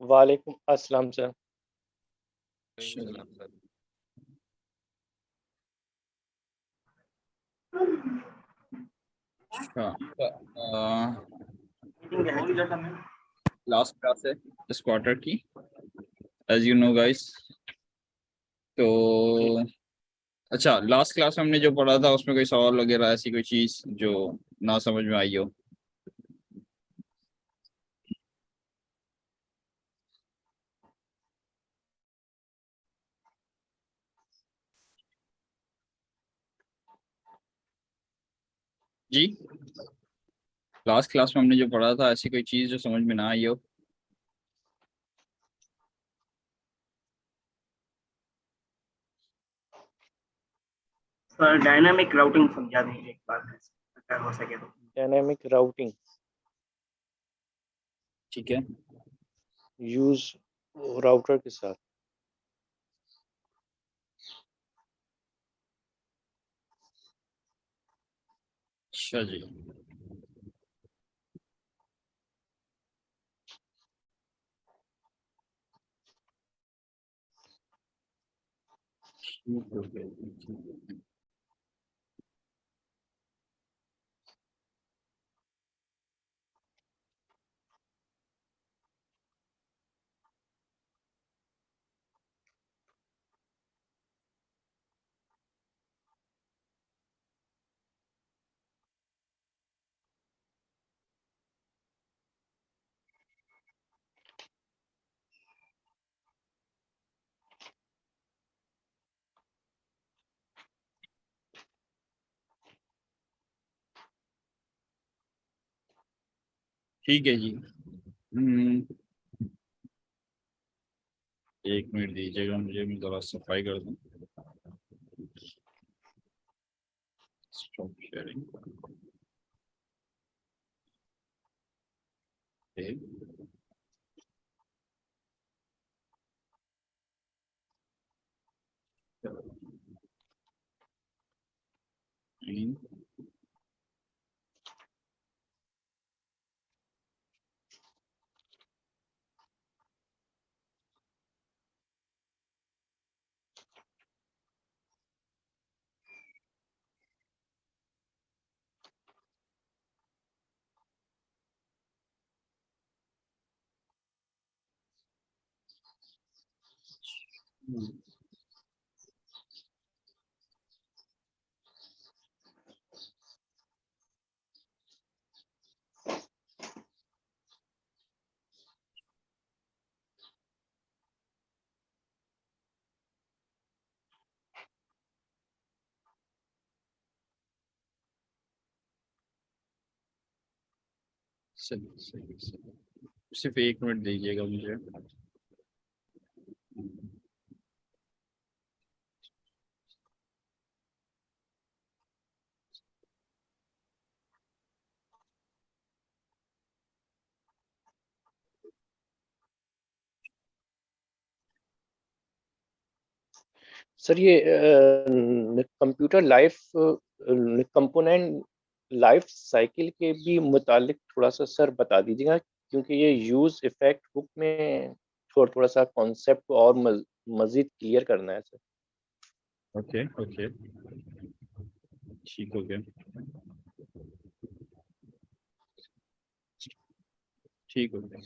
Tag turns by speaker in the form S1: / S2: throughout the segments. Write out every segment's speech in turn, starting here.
S1: वालेकुम अस्सलाम sir.
S2: Last class है इस क्वार्टर की, एज यू नो गाइस। तो अच्छा, लास्ट क्लास में हमने जो पढ़ा था उसमें कोई सवाल वगैरह ऐसी कोई चीज जो ना समझ में आई हो? जी, लास्ट क्लास में हमने जो पढ़ा था ऐसी कोई चीज जो समझ में ना आई हो?
S3: सर डायनामिक राउटिंग समझा देंगे एक बार अगर हो सके तो।
S1: डायनामिक राउटिंग
S2: ठीक है,
S1: यूज राउटर के साथ।
S2: अच्छा जी। ठीक है जी। एक मिनट दीजिएगा मुझे, मैं जरा सफाई कर दूं। Stop sharing. सही सही सही। सिर्फ एक मिनट दीजिएगा मुझे।
S1: सर ये computer life component life cycle के भी मुतालिक थोड़ा सा सर बता दीजिएगा, क्योंकि ये यूज इफेक्ट बुक में थोड़ा थोड़ा सा कॉन्सेप्ट को और मजीद क्लियर करना है सर।
S2: ओके ओके, ठीक हो गया, ठीक हो गया।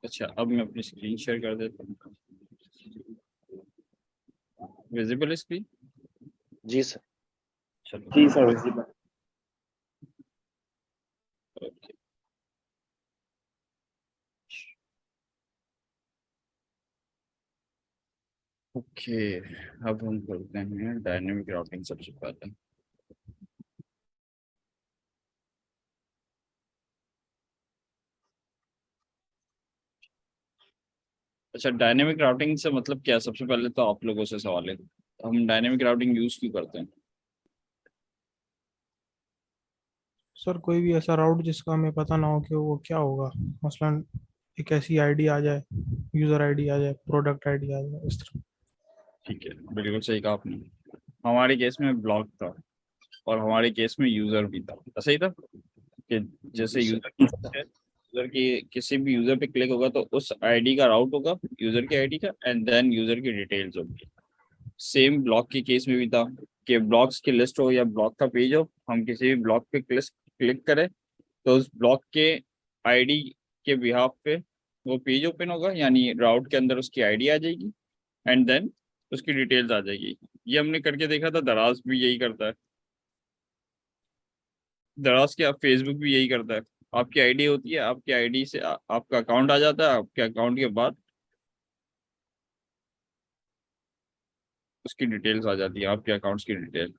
S2: अच्छा, अब मैं अपनी स्क्रीन शेयर कर देता हूँ। Visible screen?
S1: जी सर।
S2: चलो,
S3: जी सर विजिबल।
S2: ओके। ओके, अब हम करते हैं डायनेमिक राउटिंग सबसे पहले। अच्छा, डायनेमिक राउटिंग से मतलब क्या? सबसे पहले तो आप लोगों से सवाल है, हम डायनेमिक राउटिंग यूज क्यों करते हैं?
S4: सर कोई भी ऐसा राउट जिसका हमें पता ना हो कि वो क्या होगा, मसलन एक ऐसी आईडी आ जाए, यूजर आईडी आ जाए, प्रोडक्ट आईडी आ जाए, इस तरह।
S2: ठीक है, बिल्कुल सही कहा आपने। हमारे केस में ब्लॉक था और हमारे केस में यूजर भी था, ऐसा ही था कि जैसे
S1: जी सर।
S2: यूजर यूजर की किसी भी यूजर पे क्लिक होगा तो उस आईडी का राउट होगा, यूजर की आईडी का, एंड देन यूजर की डिटेल्स होगी। सेम ब्लॉक के केस में भी था कि ब्लॉक्स की लिस्ट हो या ब्लॉक का पेज हो, हम किसी भी ब्लॉक पे क्लिक करें तो उस ब्लॉक के आईडी के बिहाफ पे वो पेज ओपन होगा, यानी राउट के अंदर उसकी आईडी आ जाएगी एंड देन उसकी डिटेल्स आ जाएगी। ये हमने करके देखा था, दराज भी यही करता है। दराज के फेसबुक भी यही करता है। आपकी आईडी होती है, आपकी आईडी से आपका अकाउंट आ जाता है, आपके अकाउंट के बाद उसकी डिटेल्स आ जाती है, आपके अकाउंट्स की डिटेल।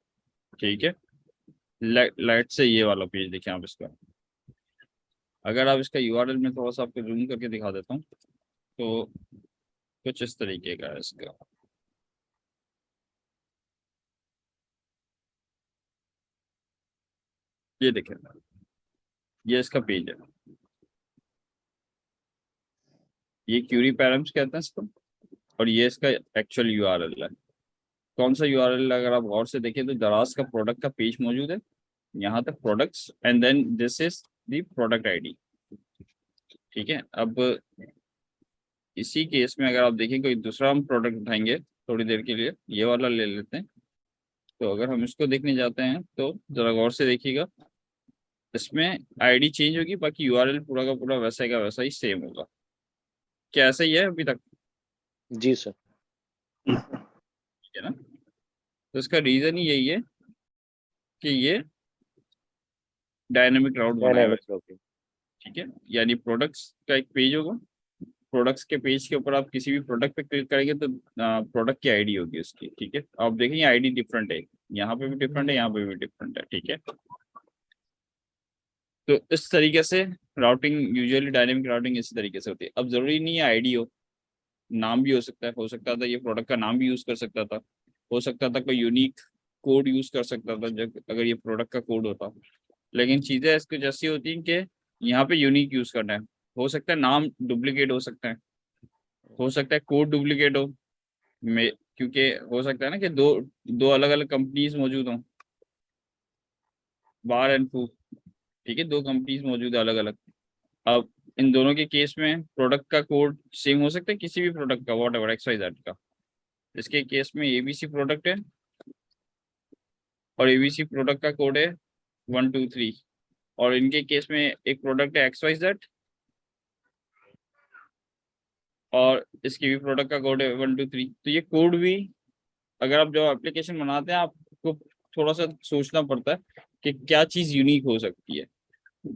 S2: ठीक है, लाइट से ये वाला पेज देखें आप इसका। अगर आप इसका यूआरएल में थोड़ा सा आपको जूम करके दिखा देता हूँ तो कुछ इस तरीके का है इसका। ये देखें, ये इसका पेज है, ये क्यूरी पैरम्स कहते हैं इसको, और ये इसका एक्चुअल यूआरएल है। कौन सा यूआरएल? अगर आप गौर से देखें तो दराज का प्रोडक्ट का पेज मौजूद है, यहाँ तक products, and then this is the product ID. ठीक है, अब इसी केस में अगर आप देखें कोई दूसरा हम प्रोडक्ट उठाएंगे थोड़ी देर के लिए, ये वाला ले लेते हैं। तो अगर हम इसको देखने जाते हैं तो जरा गौर से देखिएगा, इसमें आईडी चेंज होगी, बाकी यूआरएल पूरा का पूरा वैसा का वैसा ही सेम होगा। क्या ऐसा ही है अभी तक?
S1: जी सर।
S2: ठीक है ना? तो इसका रीजन ही यही है कि ये डायनेमिक राउट बनाया हुआ है।
S1: Dynamic routing.
S2: ठीक है, यानी प्रोडक्ट्स का एक पेज होगा, प्रोडक्ट्स के पेज के ऊपर आप किसी भी प्रोडक्ट पे क्लिक करेंगे तो प्रोडक्ट की आईडी होगी उसकी। ठीक है, आप देखेंगे आईडी डिफरेंट है, यहाँ पे भी डिफरेंट है, यहाँ पे भी डिफरेंट है। ठीक है, तो इस तरीके से राउटिंग, यूजुअली डायनेमिक राउटिंग इसी तरीके से होती है। अब जरूरी नहीं है आईडी हो, नाम भी हो सकता है। हो सकता था ये प्रोडक्ट का नाम भी यूज कर सकता था, हो सकता था कोई यूनिक कोड यूज कर सकता था जब अगर ये प्रोडक्ट का कोड होता। लेकिन चीजें इसको जैसी होती हैं कि यहाँ पे यूनिक यूज करना है। हो सकता है नाम डुप्लीकेट हो सकता है, हो सकता है कोड डुप्लीकेट हो, क्योंकि हो सकता है ना कि दो दो अलग अलग कंपनीज मौजूद हों, बार एंड फूड। ठीक है, दो कंपनीज मौजूद है अलग अलग। अब इन दोनों के केस में प्रोडक्ट का कोड सेम हो सकता है, किसी भी प्रोडक्ट का, वॉट एवर XYZ का। इसके केस में ABC प्रोडक्ट है और ABC प्रोडक्ट का कोड है 123, और इनके केस में एक प्रोडक्ट है XYZ और इसकी भी प्रोडक्ट का कोड है 123। तो ये कोड भी, अगर आप जो एप्लीकेशन बनाते हैं आपको थोड़ा सा सोचना पड़ता है कि क्या चीज़ यूनिक हो सकती है।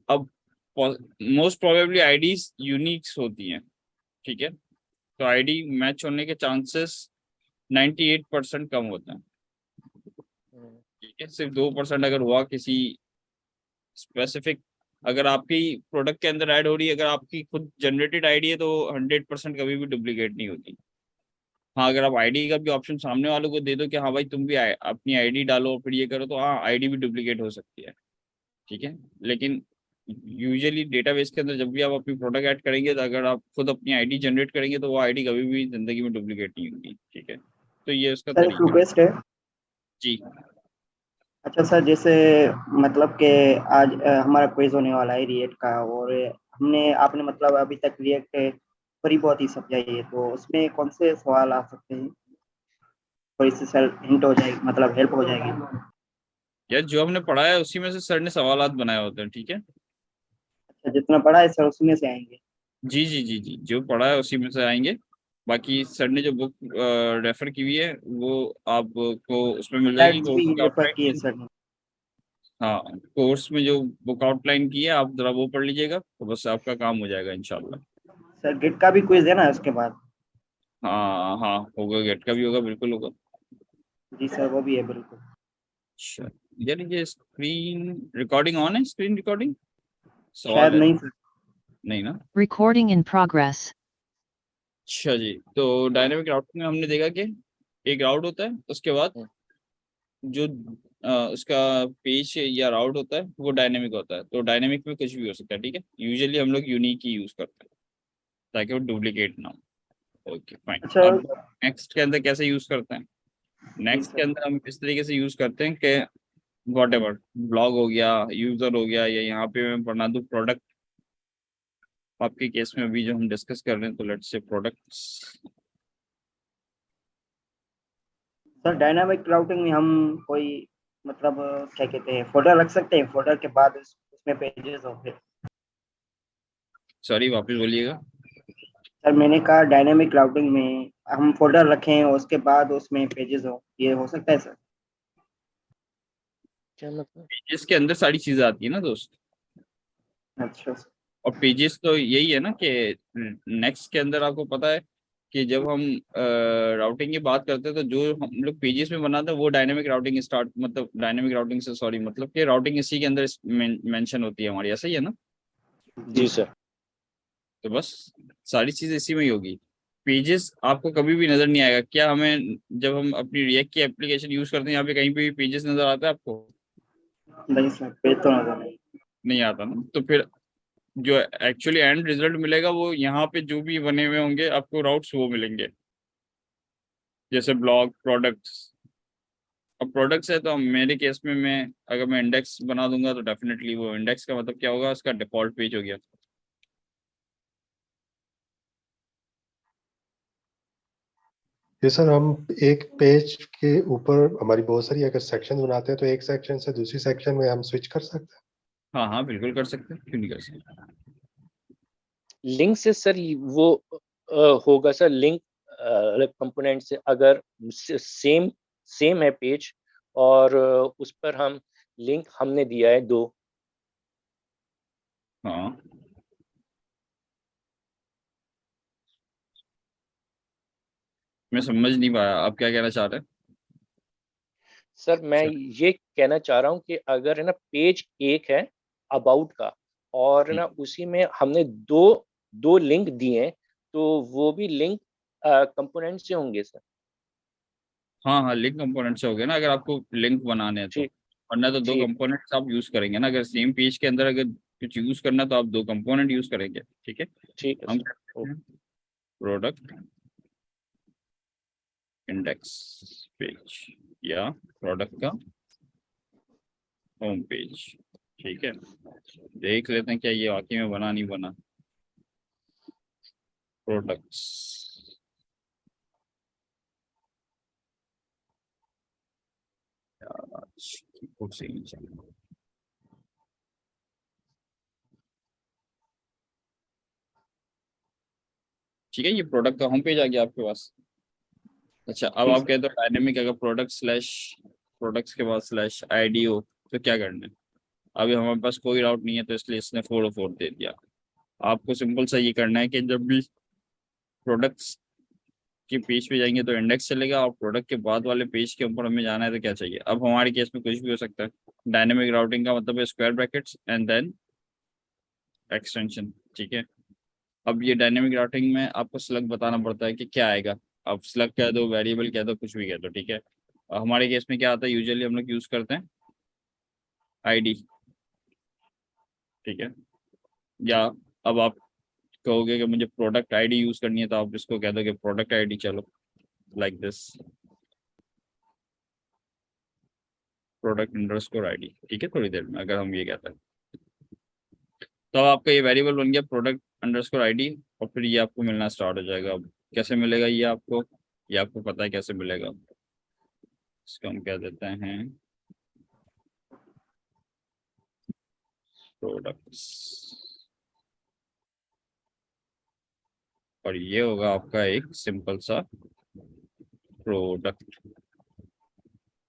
S2: अब मोस्ट प्रोबेबली आईडीज यूनिक्स होती हैं। ठीक है, तो आईडी मैच होने के चांसेस 98% कम होते हैं। ठीक है, सिर्फ 2% अगर हुआ किसी स्पेसिफिक, अगर आपकी प्रोडक्ट के अंदर ऐड हो रही है, अगर आपकी खुद जनरेटेड आईडी है तो 100% कभी भी डुप्लीकेट नहीं होती। हाँ, अगर आप आईडी का भी ऑप्शन सामने वालों को दे दो कि हाँ भाई तुम भी अपनी आईडी डालो फिर ये करो, तो हाँ आईडी भी डुप्लीकेट हो सकती है। ठीक है, लेकिन यूजुअली डेटाबेस के अंदर जब भी आप अपनी प्रोडक्ट ऐड करेंगे तो अगर आप खुद अपनी आईडी जनरेट करेंगे तो वो आईडी कभी भी जिंदगी में डुप्लीकेट नहीं होगी। ठीक है, तो ये उसका
S3: सर एक
S2: तरीका
S3: रिक्वेस्ट है।
S2: जी।
S3: अच्छा सर, जैसे मतलब कि आज हमारा क्विज होने वाला है रिएक्ट का, और आपने मतलब अभी तक रिएक्ट थोड़ी बहुत ही समझाई है, तो उसमें कौन से सवाल आ सकते हैं? थोड़ी सी सर हिंट हो जाएगी, मतलब हेल्प हो जाएगी।
S2: यार जो हमने पढ़ा है उसी में से सर ने सवालात बनाए होते हैं। ठीक है,
S3: अच्छा, जितना पढ़ा है सर उसमें से आएंगे।
S2: जी जी जी जी, जो पढ़ा है उसी में से आएंगे। बाकी सर ने जो बुक रेफर की हुई है वो आपको उसमें मिल जाएगी,
S3: स्लाइड्स भी
S2: कोर्स की
S3: रेफर किए
S2: आउटलाइन।
S3: सर ने।
S2: हाँ, कोर्स में जो बुक आउटलाइन की है आप जरा वो पढ़ लीजिएगा तो बस आपका काम हो जाएगा इंशाल्लाह।
S3: सर गेट का भी क्विज है ना उसके बाद?
S2: हाँ हाँ, होगा, गेट का भी होगा, बिल्कुल होगा।
S3: जी सर, वो भी है बिल्कुल।
S2: अच्छा, यार ये स्क्रीन रिकॉर्डिंग ऑन है? स्क्रीन रिकॉर्डिंग
S3: शायद
S2: सवाल है?
S3: नहीं सर।
S2: नहीं ना?
S5: Recording in progress.
S2: अच्छा जी, तो डायनेमिक राउटिंग में हमने देखा कि एक राउट होता है, उसके बाद जो उसका पेज या राउट होता है वो डायनेमिक होता है। तो डायनेमिक में कुछ भी हो सकता है। ठीक है, यूजुअली हम लोग यूनिक ही यूज करते हैं ताकि वो डुप्लीकेट ना हो। Okay fine.
S3: अच्छा
S2: अब नेक्स्ट के अंदर कैसे यूज करते हैं? नेक्स्ट के अंदर हम इस तरीके से यूज करते हैं कि वॉट एवर ब्लॉग हो गया, यूजर हो गया, या यहाँ पे मैं बना दूँ प्रोडक्ट आपके केस में अभी जो हम डिस्कस कर रहे हैं, तो let's say products.
S3: Sir dynamic routing में हम कोई मतलब क्या कहते हैं फोल्डर रख सकते हैं, फोल्डर के बाद उसमें पेजेस हो फिर।
S2: सॉरी, वापस बोलिएगा।
S3: सर मैंने कहा डायनामिक राउटिंग में हम फोल्डर रखें और उसके बाद उसमें पेजेस हो, ये हो सकता है सर?
S1: क्या मतलब?
S2: इसके अंदर सारी चीजें आती है ना दोस्त।
S3: अच्छा सर।
S2: और पेजेस तो यही है ना कि नेक्स्ट के अंदर आपको पता है कि जब हम राउटिंग की बात करते हैं, तो जो हम लोग पेजेस में बनाते हैं वो डायनेमिक राउटिंग स्टार्ट, मतलब डायनेमिक राउटिंग से, सॉरी, मतलब कि राउटिंग इसी के अंदर मेंशन होती है हमारी, ऐसा ही है ना।
S1: जी सर।
S2: तो बस सारी चीजें इसी में ही होगी। पेजेस आपको कभी भी नजर नहीं आएगा क्या? हमें जब हम अपनी रिएक्ट की एप्लीकेशन यूज करते हैं, यहाँ पे कहीं पे भी पेजेस नजर आता है आपको?
S3: नहीं सर, पेज तो नजर नहीं।
S2: नहीं आता ना। तो फिर जो एक्चुअली एंड रिजल्ट मिलेगा वो यहाँ पे जो भी बने हुए होंगे आपको राउट्स वो मिलेंगे, जैसे ब्लॉग, प्रोडक्ट्स। अब प्रोडक्ट्स है तो मेरे केस में मैं अगर मैं इंडेक्स बना दूंगा तो डेफिनेटली वो इंडेक्स का मतलब क्या होगा, उसका डिफॉल्ट पेज हो गया।
S5: ये सर हम एक पेज के ऊपर हमारी बहुत सारी अगर सेक्शन बनाते हैं तो एक सेक्शन से दूसरी सेक्शन में हम स्विच कर सकते हैं।
S2: हाँ हाँ, बिल्कुल कर सकते हैं, क्यों नहीं कर सकते।
S1: लिंक से सर वो होगा सर, लिंक कंपोनेंट से अगर सेम सेम है पेज और उस पर हम लिंक हमने दिया है 2।
S2: हाँ, मैं समझ नहीं पाया आप क्या कहना चाह रहे हैं।
S1: सर मैं ये कहना चाह रहा हूँ कि अगर है ना पेज एक है अबाउट का, और ना उसी में हमने दो दो लिंक दिए हैं, तो वो भी लिंक कंपोनेंट से होंगे सर।
S2: हाँ हाँ, लिंक कंपोनेंट से हो गया ना, अगर आपको लिंक बनाने हैं तो।
S1: ठीक।
S2: वरना तो दो
S1: ठीक।
S2: कंपोनेंट्स आप यूज करेंगे ना, अगर सेम पेज के अंदर अगर कुछ यूज करना तो आप दो कंपोनेंट यूज करेंगे, ठीक है।
S1: ठीक है
S2: हम
S1: सर।
S2: करते हैं प्रोडक्ट इंडेक्स पेज या प्रोडक्ट का होम पेज, ठीक है। देख लेते हैं क्या ये वाकई में बना नहीं बना। प्रोडक्ट्स, ठीक है, ये प्रोडक्ट का होम पेज आ गया आपके पास। अच्छा, अब
S3: जी
S2: आप
S3: सर।
S2: कहते हो डायनेमिक, अगर प्रोडक्ट स्लैश प्रोडक्ट्स के बाद स्लैश आईडी हो तो क्या करना है? अभी हमारे पास कोई राउट नहीं है तो इसलिए इसने 404 दे दिया। आपको सिंपल सा ये करना है कि जब भी प्रोडक्ट्स के पेज पे जाएंगे तो इंडेक्स चलेगा, और प्रोडक्ट के बाद वाले पेज के ऊपर हमें जाना है तो क्या चाहिए? अब हमारे केस में कुछ भी हो सकता है। डायनेमिक राउटिंग का मतलब है square brackets and then extension, ठीक है। अब ये डायनेमिक राउटिंग में आपको स्लग बताना पड़ता है कि क्या आएगा। आप स्लग कह दो, वेरिएबल कह दो, कुछ भी कह दो, ठीक है। हमारे केस में क्या आता है, यूजुअली हम लोग यूज करते हैं आईडी, ठीक है। या अब आप कहोगे कि मुझे प्रोडक्ट आईडी यूज करनी है तो आप इसको कह दो कि प्रोडक्ट आईडी, चलो like this, product underscore ID, ठीक है। थोड़ी देर में अगर हम ये कहते हैं तो अब आपका ये वेरिएबल बन गया प्रोडक्ट अंडरस्कोर आईडी, और फिर ये आपको मिलना स्टार्ट हो जाएगा। अब कैसे मिलेगा ये आपको पता है कैसे मिलेगा। इसको हम कह देते हैं प्रोडक्ट्स, और ये होगा आपका एक सिंपल सा प्रोडक्ट।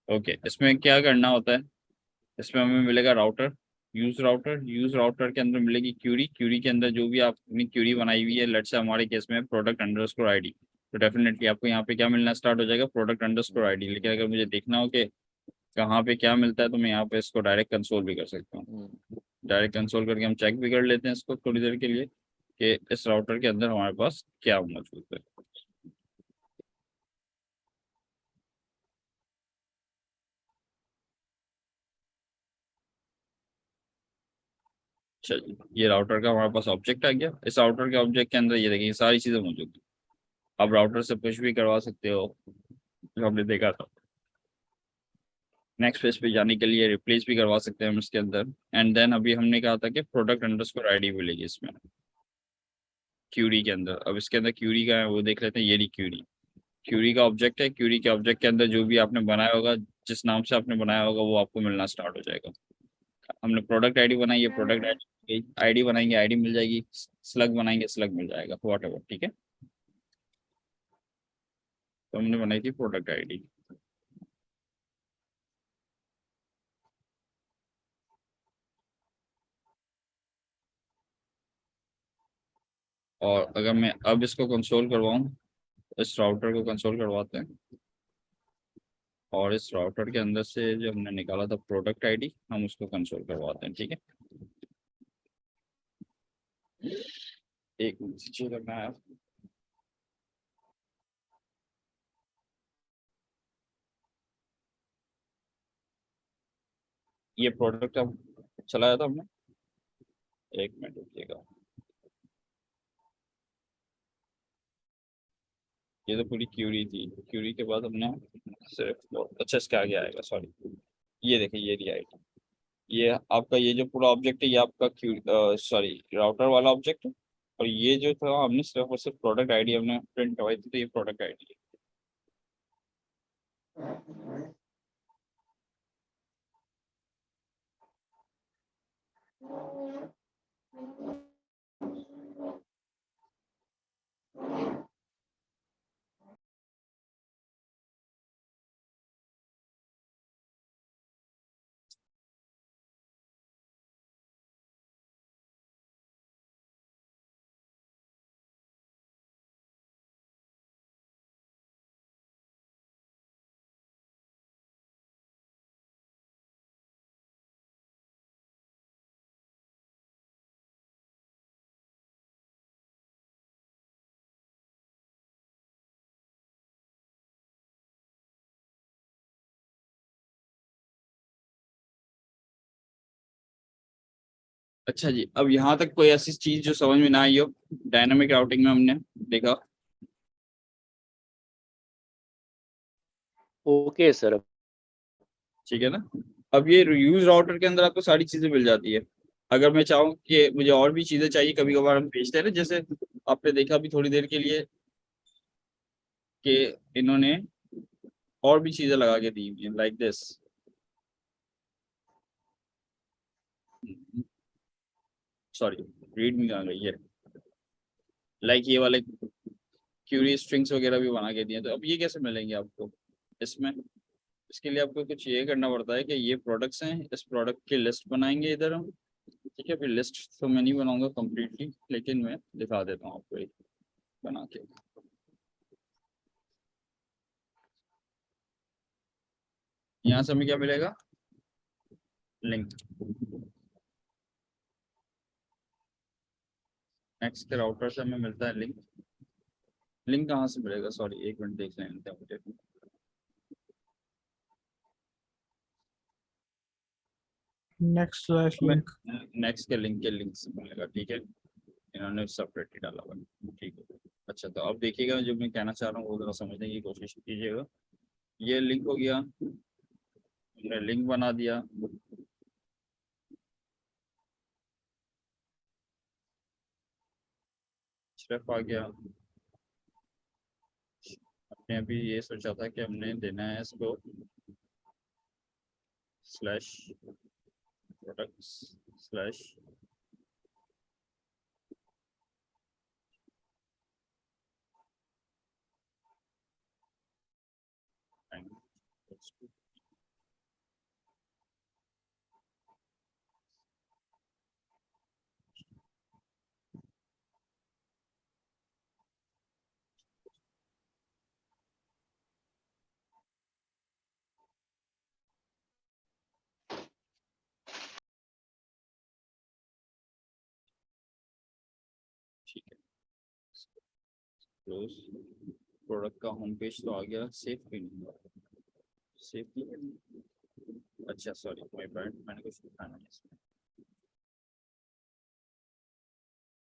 S2: ओके, इसमें क्या करना होता है, इसमें हमें मिलेगा राउटर, यूज राउटर के अंदर मिलेगी क्यूरी, क्यूरी के अंदर जो भी आपने क्यूरी बनाई हुई है, लेट्स से हमारे केस में प्रोडक्ट अंडरस्कोर आईडी, तो डेफिनेटली आपको यहाँ पे क्या मिलना स्टार्ट हो जाएगा, प्रोडक्ट अंडरस्कोर आईडी। लेकिन अगर मुझे देखना हो कि कहाँ पे क्या मिलता है तो मैं यहाँ पे इसको डायरेक्ट कंसोल भी कर सकता हूँ। डायरेक्ट कंसोल करके हम चेक भी कर लेते हैं इसको थोड़ी देर के लिए कि इस राउटर के अंदर हमारे पास क्या मौजूद है। चलिए, ये राउटर का हमारे पास ऑब्जेक्ट आ गया। इस राउटर के ऑब्जेक्ट के अंदर ये देखिए सारी चीजें मौजूद है। आप राउटर से कुछ भी करवा सकते हो, जो हमने देखा था। नेक्स्ट पेज पे जाने के लिए रिप्लेस भी करवा सकते हैं हम इसके अंदर। एंड देन अभी हमने कहा था कि प्रोडक्ट अंडरस्कोर आईडी मिलेगी इसमें। क्यूरी के अंदर। अब इसके अंदर क्यूरी का है वो देख लेते हैं। ये रही क्यूरी, क्यूरी का ऑब्जेक्ट है। क्यूरी के ऑब्जेक्ट के अंदर जो भी आपने बनाया होगा, जिस नाम से आपने बनाया होगा, वो आपको मिलना स्टार्ट हो जाएगा। हमने प्रोडक्ट आईडी बनाई है, प्रोडक्ट आईडी बनाएंगे, आईडी मिल जाएगी। स्लग बनाएंगे, स्लग मिल जाएगा, वॉट एवर, ठीक है। तो हमने बनाई थी प्रोडक्ट आईडी। और अगर मैं अब इसको कंसोल करवाऊं, इस राउटर को कंसोल करवाते हैं, और इस राउटर के अंदर से जो हमने निकाला था प्रोडक्ट आईडी, हम उसको कंसोल करवाते हैं, ठीक है। एक मिनट चेक करना है। ये प्रोडक्ट अब चलाया था हमने, एक मिनट रुकिएगा। ये तो पूरी क्यूरी थी। क्यूरी के बाद हमने सिर्फ, अच्छा इसके आगे आएगा, सॉरी, ये देखिए, ये दी आईडी। ये आपका, ये जो पूरा ऑब्जेक्ट है, ये आपका सॉरी राउटर वाला ऑब्जेक्ट है। और ये जो था, हमने सिर्फ और सिर्फ प्रोडक्ट आईडी हमने प्रिंट करवाई थी, तो ये प्रोडक्ट आईडी है। अच्छा जी, अब यहाँ तक कोई ऐसी चीज जो समझ में ना आई हो, डायनामिक राउटिंग में हमने देखा।
S1: Okay sir.
S2: ठीक है ना। अब ये यूज राउटर के अंदर आपको सारी चीजें मिल जाती है। अगर मैं चाहूँ कि मुझे और भी चीजें चाहिए, कभी कभार हम भेजते हैं ना, जैसे आपने देखा अभी थोड़ी देर के लिए कि इन्होंने और भी चीजें लगा के दी हुई हैं, लाइक दिस। सॉरी, रीड में आ गई है, लाइक ये वाले क्यूरी स्ट्रिंग्स वगैरह भी बना के दिए। तो अब ये कैसे मिलेंगे आपको इसमें? इसके लिए आपको कुछ ये करना पड़ता है कि ये प्रोडक्ट्स हैं, इस प्रोडक्ट की लिस्ट बनाएंगे इधर हम, ठीक है। फिर लिस्ट तो मैं नहीं बनाऊंगा कम्प्लीटली, लेकिन मैं दिखा देता हूँ आपको एक बना के। यहाँ से हमें क्या मिलेगा? लिंक। नेक्स्ट के राउटर से हमें मिलता है लिंक। लिंक कहाँ से मिलेगा? सॉरी, एक मिनट देख लेने दें मुझे।
S4: Next slash link.
S2: नेक्स्ट के लिंक से मिलेगा, ठीक है। इन्होंने सेपरेट ही डाला हुआ है, ठीक है। अच्छा, तो अब देखिएगा, जो मैं कहना चाह रहा हूँ वो जरा समझने की कोशिश कीजिएगा। ये लिंक हो गया, हमने लिंक बना दिया। सिर्फ आ गया। हमने अभी ये सोचा था कि हमने देना है इसको स्लैश प्रोडक्ट्स स्लैश ठीक है। क्लोज। प्रोडक्ट का होम पेज तो आ गया, सेव भी नहीं हुआ। सेव नहीं, अच्छा सॉरी माय बैड, मैंने कुछ लिखा नहीं इसमें।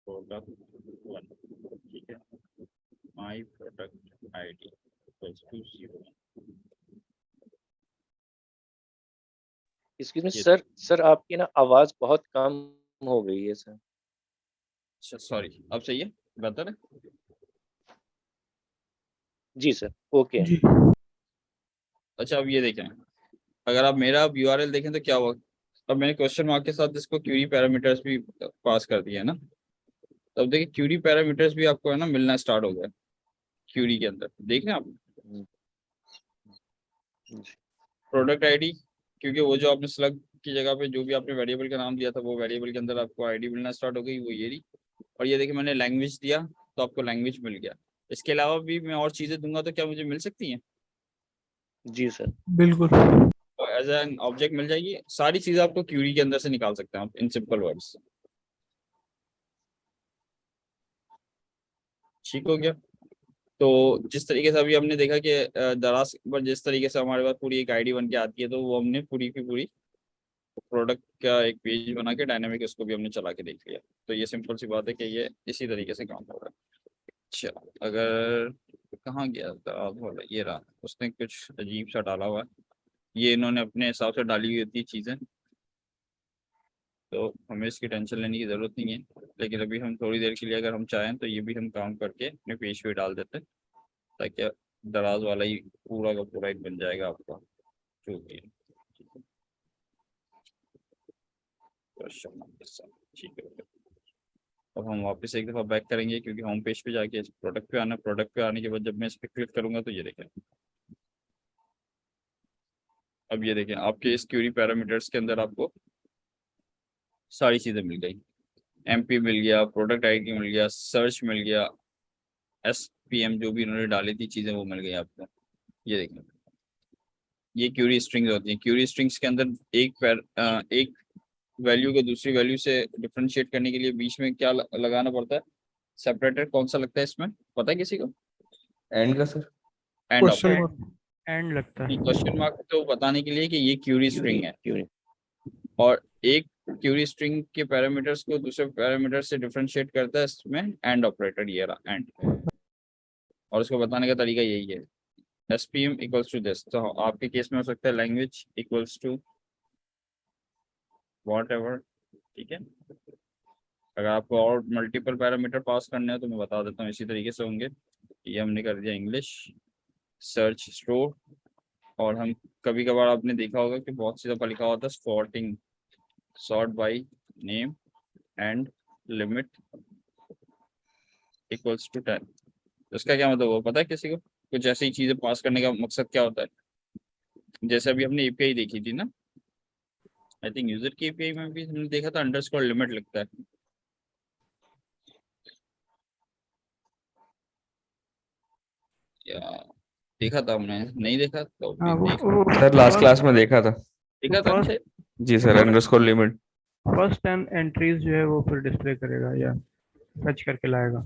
S2: प्रोडक्ट 1, ठीक है। My product ID equals to 0।
S1: Excuse me
S2: ये,
S1: सर, सर आपकी ना आवाज बहुत कम हो गई है सर।
S2: अच्छा सॉरी, अब सही है? बेहतर है।
S1: जी सर, ओके।
S4: जी
S2: अच्छा अब ये देखें, अगर आप मेरा URL देखें तो क्या हुआ, अब मैंने क्वेश्चन मार्क के साथ इसको क्यूरी पैरामीटर्स भी पास कर दिया है ना, तो अब देखिए क्यूरी पैरामीटर्स भी आपको है ना मिलना स्टार्ट हो गया क्यूरी के अंदर, देख रहे हैं आप।
S1: जी
S2: प्रोडक्ट आईडी, क्योंकि वो जो आपने स्लग की जगह पे जो भी आपने वेरिएबल का नाम दिया था वो वेरिएबल के अंदर आपको आईडी मिलना स्टार्ट हो गई, वो ये रही। और ये देखिए मैंने लैंग्वेज दिया तो आपको लैंग्वेज मिल गया। इसके अलावा भी मैं और चीज़ें दूंगा तो क्या मुझे मिल सकती हैं?
S1: जी सर।
S4: बिल्कुल।
S2: एज एन ऑब्जेक्ट मिल जाएगी, सारी चीज़ें आपको क्यूरी के अंदर से निकाल सकते हैं आप इन सिंपल वर्ड्स। ठीक हो गया। तो जिस तरीके से अभी हमने देखा कि दराज पर जिस तरीके से हमारे पास पूरी एक आईडी बन के आती है, तो वो हमने पूरी की पूरी प्रोडक्ट का एक पेज बना के डायनामिक उसको भी हमने चला के देख लिया। तो ये सिंपल सी बात है कि ये इसी तरीके से काम हो रहा है। अच्छा, अगर कहाँ गया दराज वाला, ये रहा, उसने कुछ अजीब सा डाला हुआ है, ये इन्होंने अपने हिसाब से डाली हुई होती चीज़ें, तो हमें इसकी टेंशन लेने की ज़रूरत नहीं है। लेकिन अभी हम थोड़ी देर के लिए अगर हम चाहें तो ये भी हम काम करके अपने पेज पे डाल देते हैं, ताकि दराज वाला ही पूरा का पूरा एक बन जाएगा आपका जो भी है। ठीक है, अब हम वापस एक दफ़ा बैक करेंगे क्योंकि होम पेज पे जाके प्रोडक्ट पे आना, प्रोडक्ट पे आने के बाद जब मैं इस पर क्लिक करूंगा तो ये देखें, अब ये देखें आपके इस क्यूरी पैरामीटर्स के अंदर आपको सारी चीज़ें मिल गई। MP मिल गया, प्रोडक्ट आईडी मिल गया, सर्च मिल गया, SPM जो भी इन्होंने डाली थी चीज़ें वो मिल गई आपको। ये देखें, ये क्यूरी स्ट्रिंग्स होती हैं। क्यूरी स्ट्रिंग्स के अंदर एक वैल्यू को दूसरी वैल्यू से डिफरेंशिएट करने के लिए बीच में क्या लगाना पड़ता है? सेपरेटर कौन सा लगता है इसमें, पता है किसी को?
S6: एंड का sir.
S2: And
S4: question
S2: operator.
S4: Mark and लगता है।
S2: क्वेश्चन मार्क तो बताने के लिए कि ये क्यूरी स्ट्रिंग है,
S1: क्यों
S2: और एक क्यूरी स्ट्रिंग के पैरामीटर्स को दूसरे पैरामीटर से डिफरेंशिएट करता है इसमें एंड ऑपरेटर, ये रहा एंड। और उसको बताने का तरीका यही है, SPM इक्वल्स टू दिस। तो आपके केस में हो सकता है language equals to whatever, ठीक है। अगर आपको और मल्टीपल पैरामीटर पास करने हैं तो मैं बता देता हूँ, इसी तरीके से होंगे। ये हमने कर दिया इंग्लिश, सर्च स्टोर, और हम कभी कभार आपने देखा होगा कि बहुत सी दफा लिखा होता है sorting, sort by name and limit equals to 10। इसका क्या मतलब हो पता है किसी को? कुछ ऐसी चीजें पास करने का मकसद क्या होता है? जैसे अभी हमने API देखी थी ना, आई थिंक यूजर की API में भी हमने देखा था अंडरस्कोर लिमिट लगता है। या देखा था हमने, नहीं देखा तो
S4: हाँ
S2: भी
S6: सर लास्ट क्लास में देखा था।
S2: देखा था ना
S4: फर्स्ट
S2: शायद।
S6: जी sir, underscore limit.
S4: First 10 entries जो है वो फिर डिस्प्ले करेगा या फैच करके लाएगा।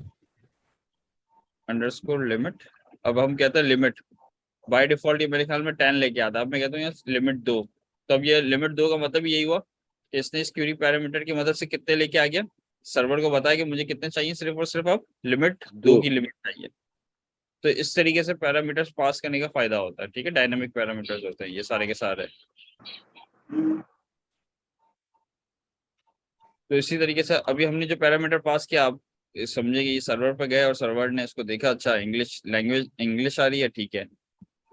S2: अंडरस्कोर लिमिट, अब हम कहते हैं लिमिट, बाय डिफॉल्ट ये मेरे ख्याल में 10 लेके आता है, अब मैं कहता हूँ यार लिमिट 2। तब ये लिमिट 2 का मतलब यही हुआ कि इसने इस क्यूरी पैरामीटर की मदद से कितने लेके आ गया, सर्वर को बताया कि मुझे कितने चाहिए, सिर्फ और सिर्फ अब लिमिट 2 की लिमिट चाहिए। तो इस तरीके से पैरामीटर्स पास करने का फायदा होता है, ठीक है। डायनामिक पैरामीटर्स होते हैं ये सारे के सारे। तो इसी तरीके से अभी हमने जो पैरामीटर पास किया, आप समझे कि ये सर्वर पर गए और सर्वर ने इसको देखा, अच्छा इंग्लिश लैंग्वेज इंग्लिश आ रही है, ठीक है,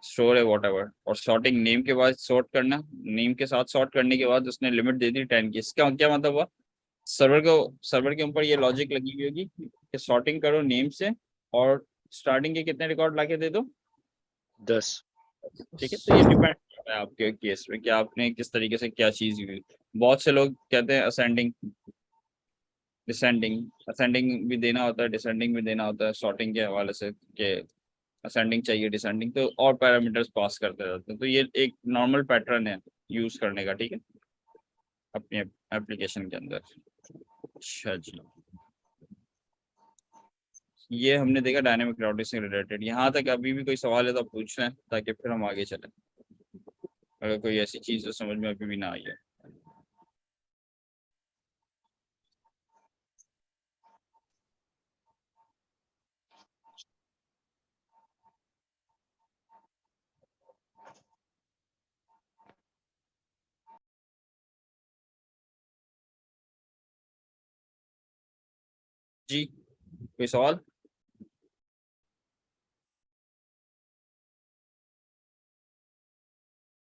S2: स्टोर है वॉट एवर, और सॉर्टिंग नेम के बाद सॉर्ट करना, नेम के साथ सॉर्ट करने के बाद उसने लिमिट दे दी 10 की। इसका क्या मतलब हुआ, सर्वर के ऊपर ये लॉजिक लगी हुई होगी कि सॉर्टिंग करो नेम से और स्टार्टिंग के कितने रिकॉर्ड लाके दे दो,
S1: 10।
S2: ठीक है। तो ये डिपेंड करता है आपके केस में कि आपने किस तरीके से क्या चीज यूज। बहुत से लोग कहते हैं असेंडिंग डिसेंडिंग, असेंडिंग भी देना होता है, डिसेंडिंग भी देना होता है सॉर्टिंग के हवाले से कि असेंडिंग चाहिए डिसेंडिंग, तो और पैरामीटर्स पास करते रहते हैं। तो ये एक नॉर्मल पैटर्न है यूज करने का, ठीक है, अपनी एप्लीकेशन के अंदर। अच्छा जी, ये हमने देखा डायनेमिक राउटिंग से रिलेटेड। यहाँ तक अभी भी कोई सवाल है तो आप पूछ लें ताकि फिर हम आगे चलें, अगर कोई ऐसी चीज़ तो समझ में अभी भी ना आई है। जी कोई सवाल?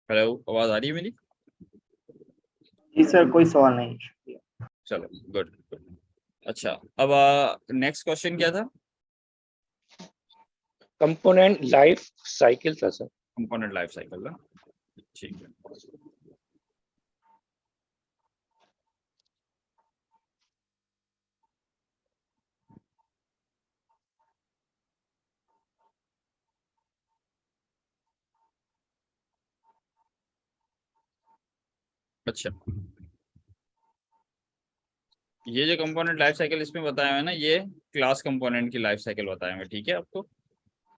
S2: हेलो, आवाज आ रही है मेरी?
S3: जी सर, कोई सवाल नहीं, शुक्रिया।
S2: चलो, गुड। अच्छा, अब नेक्स्ट क्वेश्चन क्या था?
S1: कंपोनेंट लाइफ साइकिल था सर।
S2: कंपोनेंट लाइफ साइकिल ना, ठीक है। अच्छा, ये जो कंपोनेंट लाइफ साइकिल इसमें बताया हुआ है ना, ये क्लास कंपोनेंट की लाइफ साइकिल बताया हुआ है, ठीक है आपको?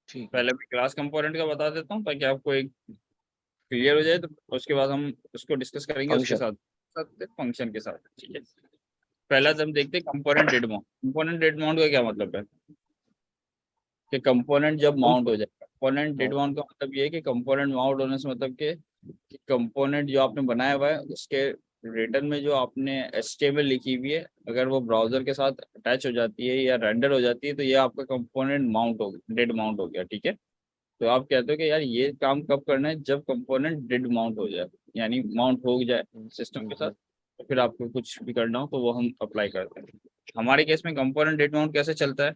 S1: ठीक है।
S2: पहले मैं क्लास कंपोनेंट का बता देता हूँ ताकि आपको एक क्लियर हो जाए, तो उसके बाद हम उसको डिस्कस करेंगे उसके
S1: फंक्शन।
S2: साथ फंक्शन के साथ, ठीक है? पहला हम देखते हैं component dead mount. Component dead mount का क्या मतलब है कि कंपोनेंट जब माउंट हो जाए। कंपोनेंट डेड माउंट का मतलब ये है कि कंपोनेंट माउंट होने से मतलब कि कंपोनेंट जो आपने बनाया हुआ है उसके रिटर्न में जो आपने HTML लिखी हुई है, अगर वो ब्राउजर के साथ अटैच हो जाती है या रेंडर हो जाती है तो ये आपका कंपोनेंट माउंट हो गया, डेड माउंट हो गया, ठीक है? तो आप कहते हो कि यार ये काम कब करना है, जब कंपोनेंट डेड माउंट हो जाए, यानी माउंट हो जाए सिस्टम के साथ, तो फिर आपको कुछ भी करना हो तो वो हम अप्लाई करते हैं। हमारे केस में कंपोनेंट डेड माउंट कैसे चलता है,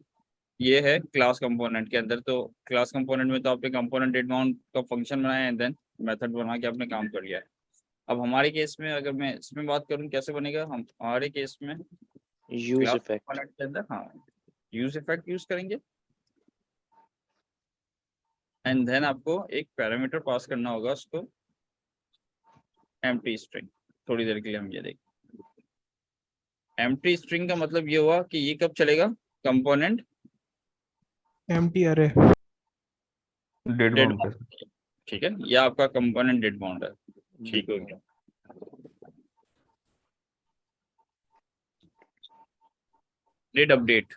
S2: ये है क्लास कंपोनेंट के अंदर। तो क्लास कंपोनेंट में तो आपने कंपोनेंट डेड माउंट का फंक्शन बनाया है, देन मेथड बना के आपने काम कर लिया है। अब हमारे केस में अगर मैं इसमें बात करूं कैसे बनेगा, हम हमारे केस में
S1: यूज
S2: क्लास
S1: इफेक्ट।
S2: कंपोनेंट के अंदर हाँ यूज इफेक्ट यूज करेंगे, एंड देन आपको एक पैरामीटर पास करना होगा उसको, एम्प्टी स्ट्रिंग। थोड़ी देर के लिए हम ये देखें। एम्प्टी स्ट्रिंग का मतलब ये हुआ कि ये कब चलेगा, कंपोनेंट
S4: एम्प्टी अरे।
S6: डेड
S2: डेड
S6: माउंट पे।
S2: माउंट, ठीक है? ये आपका कंपोनेंट डेड माउंट है, ठीक हो गया। डेट अपडेट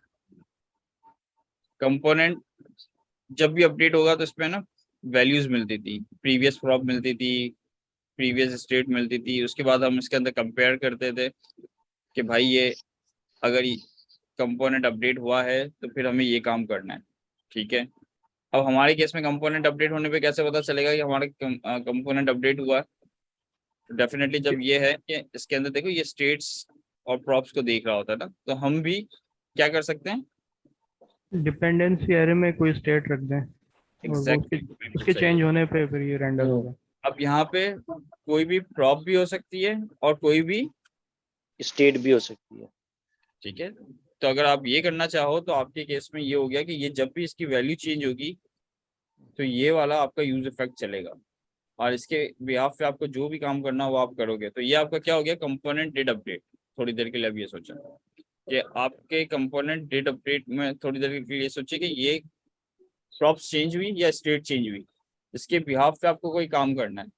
S2: कंपोनेंट जब भी अपडेट होगा तो इसमें ना वैल्यूज मिलती थी, प्रीवियस प्रॉप मिलती थी, प्रीवियस स्टेट मिलती थी। उसके बाद हम इसके अंदर कंपेयर करते थे कि भाई ये अगर कंपोनेंट अपडेट हुआ है तो फिर हमें ये काम करना है, ठीक है? अब हमारे केस में कंपोनेंट अपडेट होने पे कैसे पता चलेगा कि हमारा कंपोनेंट अपडेट हुआ है? तो डेफिनेटली जब ये है कि इसके अंदर देखो ये स्टेट्स और प्रॉप्स को देख रहा होता है ना, तो हम भी क्या कर सकते हैं,
S4: डिपेंडेंसी एरे में कोई स्टेट रख दें और वो उसके
S2: एग्जैक्टली बिल्कुल
S4: उसके
S2: सही है।
S4: चेंज होने पे फिर ये रेंडर होगा।
S2: अब यहाँ पे कोई भी प्रॉप भी हो सकती है और कोई भी,
S1: स्टेट भी हो सकती है।
S2: ठीक है? तो अगर आप ये करना चाहो तो आपके केस में ये हो गया कि ये जब भी इसकी वैल्यू चेंज होगी तो ये वाला आपका यूज इफेक्ट चलेगा, और इसके बिहाफ पे आपको जो भी काम करना हो वो आप करोगे। तो ये आपका क्या हो गया, कंपोनेंट डेट अपडेट। थोड़ी देर के लिए अब ये सोचा कि आपके कंपोनेंट डेट अपडेट में थोड़ी देर के लिए सोचिए कि ये प्रॉप्स चेंज हुई या स्टेट चेंज हुई, इसके बिहाफ पे आपको कोई काम करना है।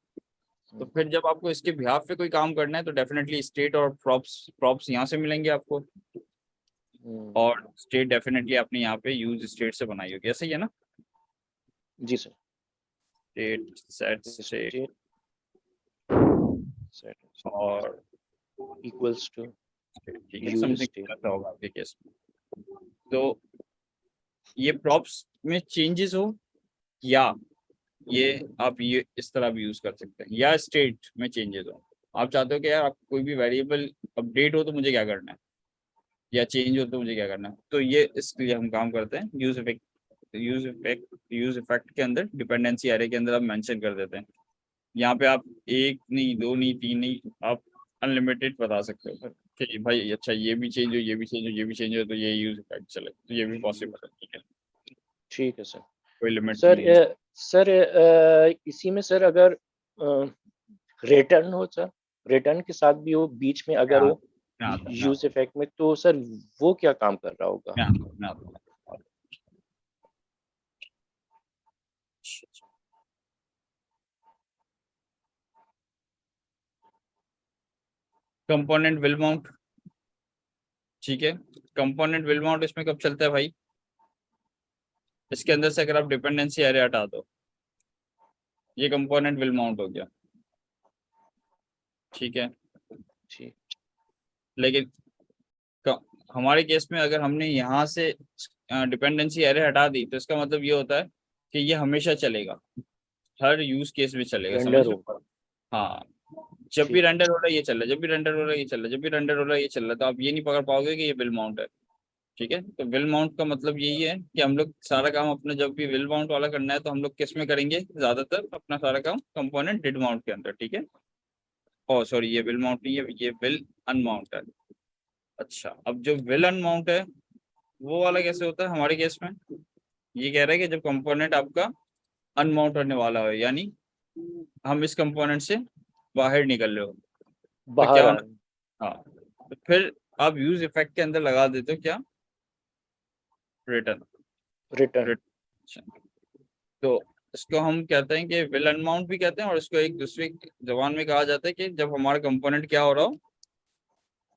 S2: तो फिर जब आपको इसके बिहाफ पे कोई काम करना है तो डेफिनेटली स्टेट और प्रॉप्स यहाँ से मिलेंगे आपको, और स्टेट डेफिनेटली आपने यहाँ पे यूज स्टेट से बनाई होगी, ऐसा ही है ना?
S1: जी sir.
S2: State set state
S1: state set
S2: और
S1: इक्वल्स टू
S2: ठीक है,
S1: यूज
S2: समथिंग
S1: स्टेट।
S2: ऐसा होगा आपके केस में। तो ये प्रॉप्स में चेंजेस हो, या ये आप ये इस तरह भी यूज कर सकते हैं, या स्टेट में चेंजेस हो। आप चाहते हो कि यार आप कोई भी वेरिएबल अपडेट हो तो मुझे क्या करना है, या चेंज हो तो मुझे क्या करना है, तो ये इसके हम काम करते हैं यूज इफेक्ट के अंदर डिपेंडेंसी एरे के अंदर आप मेंशन कर देते हैं। यहाँ पे आप एक नहीं, दो नहीं, तीन नहीं, आप अनलिमिटेड बता सकते हो सर कि भाई अच्छा ये भी चेंज हो, ये भी चेंज हो, ये भी चेंज हो, तो ये यूज इफेक्ट चले, तो ये भी पॉसिबल है, ठीक है?
S1: ठीक है सर।
S2: कोई लिमिट
S1: सर
S2: नहीं है।
S1: सर इसी में सर अगर रिटर्न हो सर, रिटर्न के साथ भी हो बीच में अगर हो
S2: मैं
S1: यूज इफेक्ट में, तो सर वो क्या काम कर रहा होगा?
S2: आता हूँ। कंपोनेंट विल माउंट, ठीक है? कंपोनेंट विल माउंट इसमें कब चलता है भाई, इसके अंदर से अगर आप डिपेंडेंसी एरे हटा दो, ये कंपोनेंट विल माउंट हो गया, ठीक है?
S1: ठीक।
S2: लेकिन हमारे केस में अगर हमने यहाँ से डिपेंडेंसी एरे हटा दी तो इसका मतलब ये होता है कि ये हमेशा चलेगा, हर यूज केस में चलेगा, समझ
S1: रेंडर
S2: लो।
S1: होगा।
S2: हाँ, जब भी
S1: ठीक।
S2: रेंडर हो रहा है ये चल रहा है, जब भी रेंडर हो रहा है ये चल रहा है, जब भी रेंडर हो रहा है ये चल रहा है, तो आप ये नहीं पकड़ पाओगे कि ये विल माउंट है। ठीक है, तो विल माउंट का मतलब यही है कि हम लोग सारा काम अपना जब भी विल माउंट वाला करना है तो हम लोग किस में करेंगे, ज्यादातर अपना सारा काम कंपोनेंट डिड माउंट के अंदर। ठीक है, ओ सॉरी, ये विल माउंट नहीं है, ये विल अनमाउंट है। अच्छा, अब जो विल अनमाउंट है वो वाला कैसे होता है हमारे केस में? ये कह रहा है कि जब कंपोनेंट आपका अनमाउंट होने वाला हो, यानी हम इस कंपोनेंट से बाहर निकल रहे हो, तो
S1: बाहर
S2: क्या
S1: आ
S2: होना? हाँ, तो फिर आप यूज इफेक्ट के अंदर लगा देते हो क्या, रिटर्न।
S1: रिटर्न।
S2: तो इसको हम कहते हैं कि विल अनमाउंट भी कहते हैं, और इसको एक दूसरी जबान में कहा जाता है कि जब हमारा कंपोनेंट क्या हो रहा हो,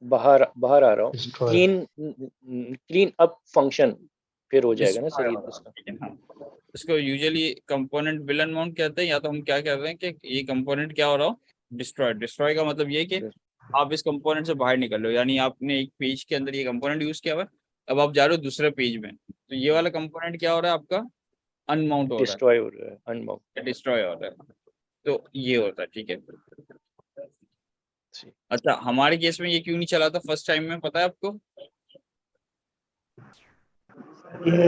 S1: बाहर बाहर आ रहा हूँ।
S5: Destroy.
S1: क्लीन अप फंक्शन फिर हो जाएगा ना सर ये इसका।
S2: ठीक है, हाँ। इसको यूजुअली कंपोनेंट विल अनमाउंट कहते हैं, या तो हम क्या कहते हैं कि ये कंपोनेंट क्या हो रहा हो, डिस्ट्रॉय। डिस्ट्रॉय का मतलब ये है कि आप इस कंपोनेंट से बाहर निकल रहे हो, यानी आपने एक पेज के अंदर ये कंपोनेंट यूज किया हुआ है, अब आप जा रहे हो दूसरे पेज में, तो ये वाला कंपोनेंट क्या हो रहा है आपका, अनमाउंट हो रहा
S1: डिस्ट्रॉय हो रहा है, अनमाउंट।
S2: है, डिस्ट्रॉय हो रहा है, तो ये होता है। ठीक है, अच्छा हमारे केस में ये क्यों नहीं चला था फर्स्ट टाइम में, पता है आपको?
S3: ये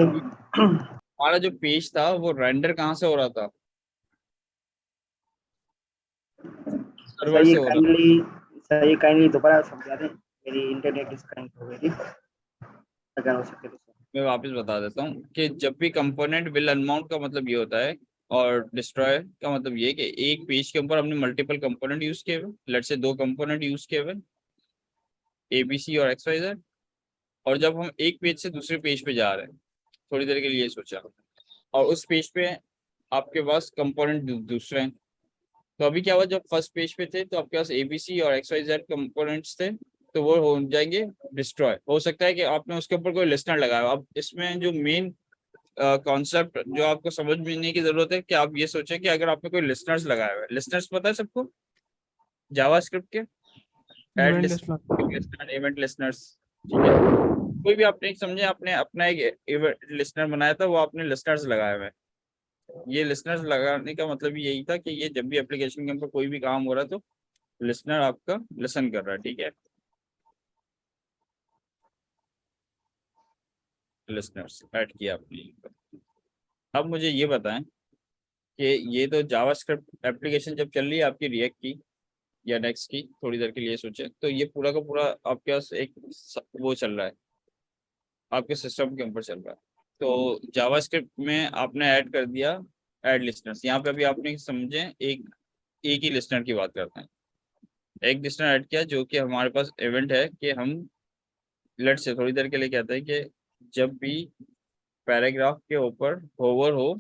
S2: हमारा जो पेज था वो रेंडर कहाँ से हो रहा था, सर्वर से हो रहा था।
S3: सर ये काइंडली दोबारा समझा दें, मेरी इंटरनेट डिस्कनेक्ट हो गई थी, अगर हो सके तो सर।
S2: मैं वापस बता देता हूँ कि जब भी कंपोनेंट विल अनमाउंट का मतलब ये होता है, और डिस्ट्रॉय का मतलब ये है कि एक पेज के ऊपर हमने मल्टीपल कंपोनेंट यूज किए हुए, लेट्स से 2 कंपोनेंट यूज किए हुए, ABC और XYZ, और जब हम एक पेज से दूसरे पेज पे जा रहे हैं, थोड़ी देर के लिए ये सोचा, और उस पेज पे आपके पास कंपोनेंट दूसरे हैं, तो अभी क्या हुआ, जब फर्स्ट पेज पे थे तो आपके पास ABC और XYZ कंपोनेंट्स थे, तो वो हो जाएंगे डिस्ट्रॉय। हो सकता है कि आपने उसके ऊपर कोई लिस्टनर लगाया हो। अब इसमें जो मेन कॉन्सेप्ट जो आपको समझने की जरूरत है कि आप ये सोचें कि अगर आपने कोई लिस्टनर्स लगाए हुए, लिस्टनर्स पता है सबको जावास्क्रिप्ट के, add
S4: event
S2: listener, event listeners. ठीक है, कोई भी आपने समझे, आपने अपना एक इवेंट लिस्टनर बनाया था, वो आपने लिस्टनर्स लगाए हुए। ये लिस्टनर्स लगाने का मतलब यही था कि ये जब भी एप्लीकेशन के ऊपर कोई भी काम हो रहा है तो लिसनर आपका लिसन कर रहा है। ठीक है, लिसनर्स ऐड किया आपने। अब मुझे ये बताएं कि ये तो जावास्क्रिप्ट एप्लीकेशन जब चल रही है आपकी रिएक्ट की या नेक्स्ट की, थोड़ी देर के लिए सोचे, तो ये पूरा का पूरा आपके पास एक वो चल रहा है, आपके सिस्टम के ऊपर चल रहा है। तो जावास्क्रिप्ट में आपने ऐड कर दिया ऐड लिसनर्स, यहाँ पे अभी आपने समझे एक ही लिसनर की बात करते हैं, एक लिसनर ऐड किया जो कि हमारे पास इवेंट है कि हम लेट से थोड़ी देर के लिए कहते हैं कि जब भी पैराग्राफ के ऊपर होवर हो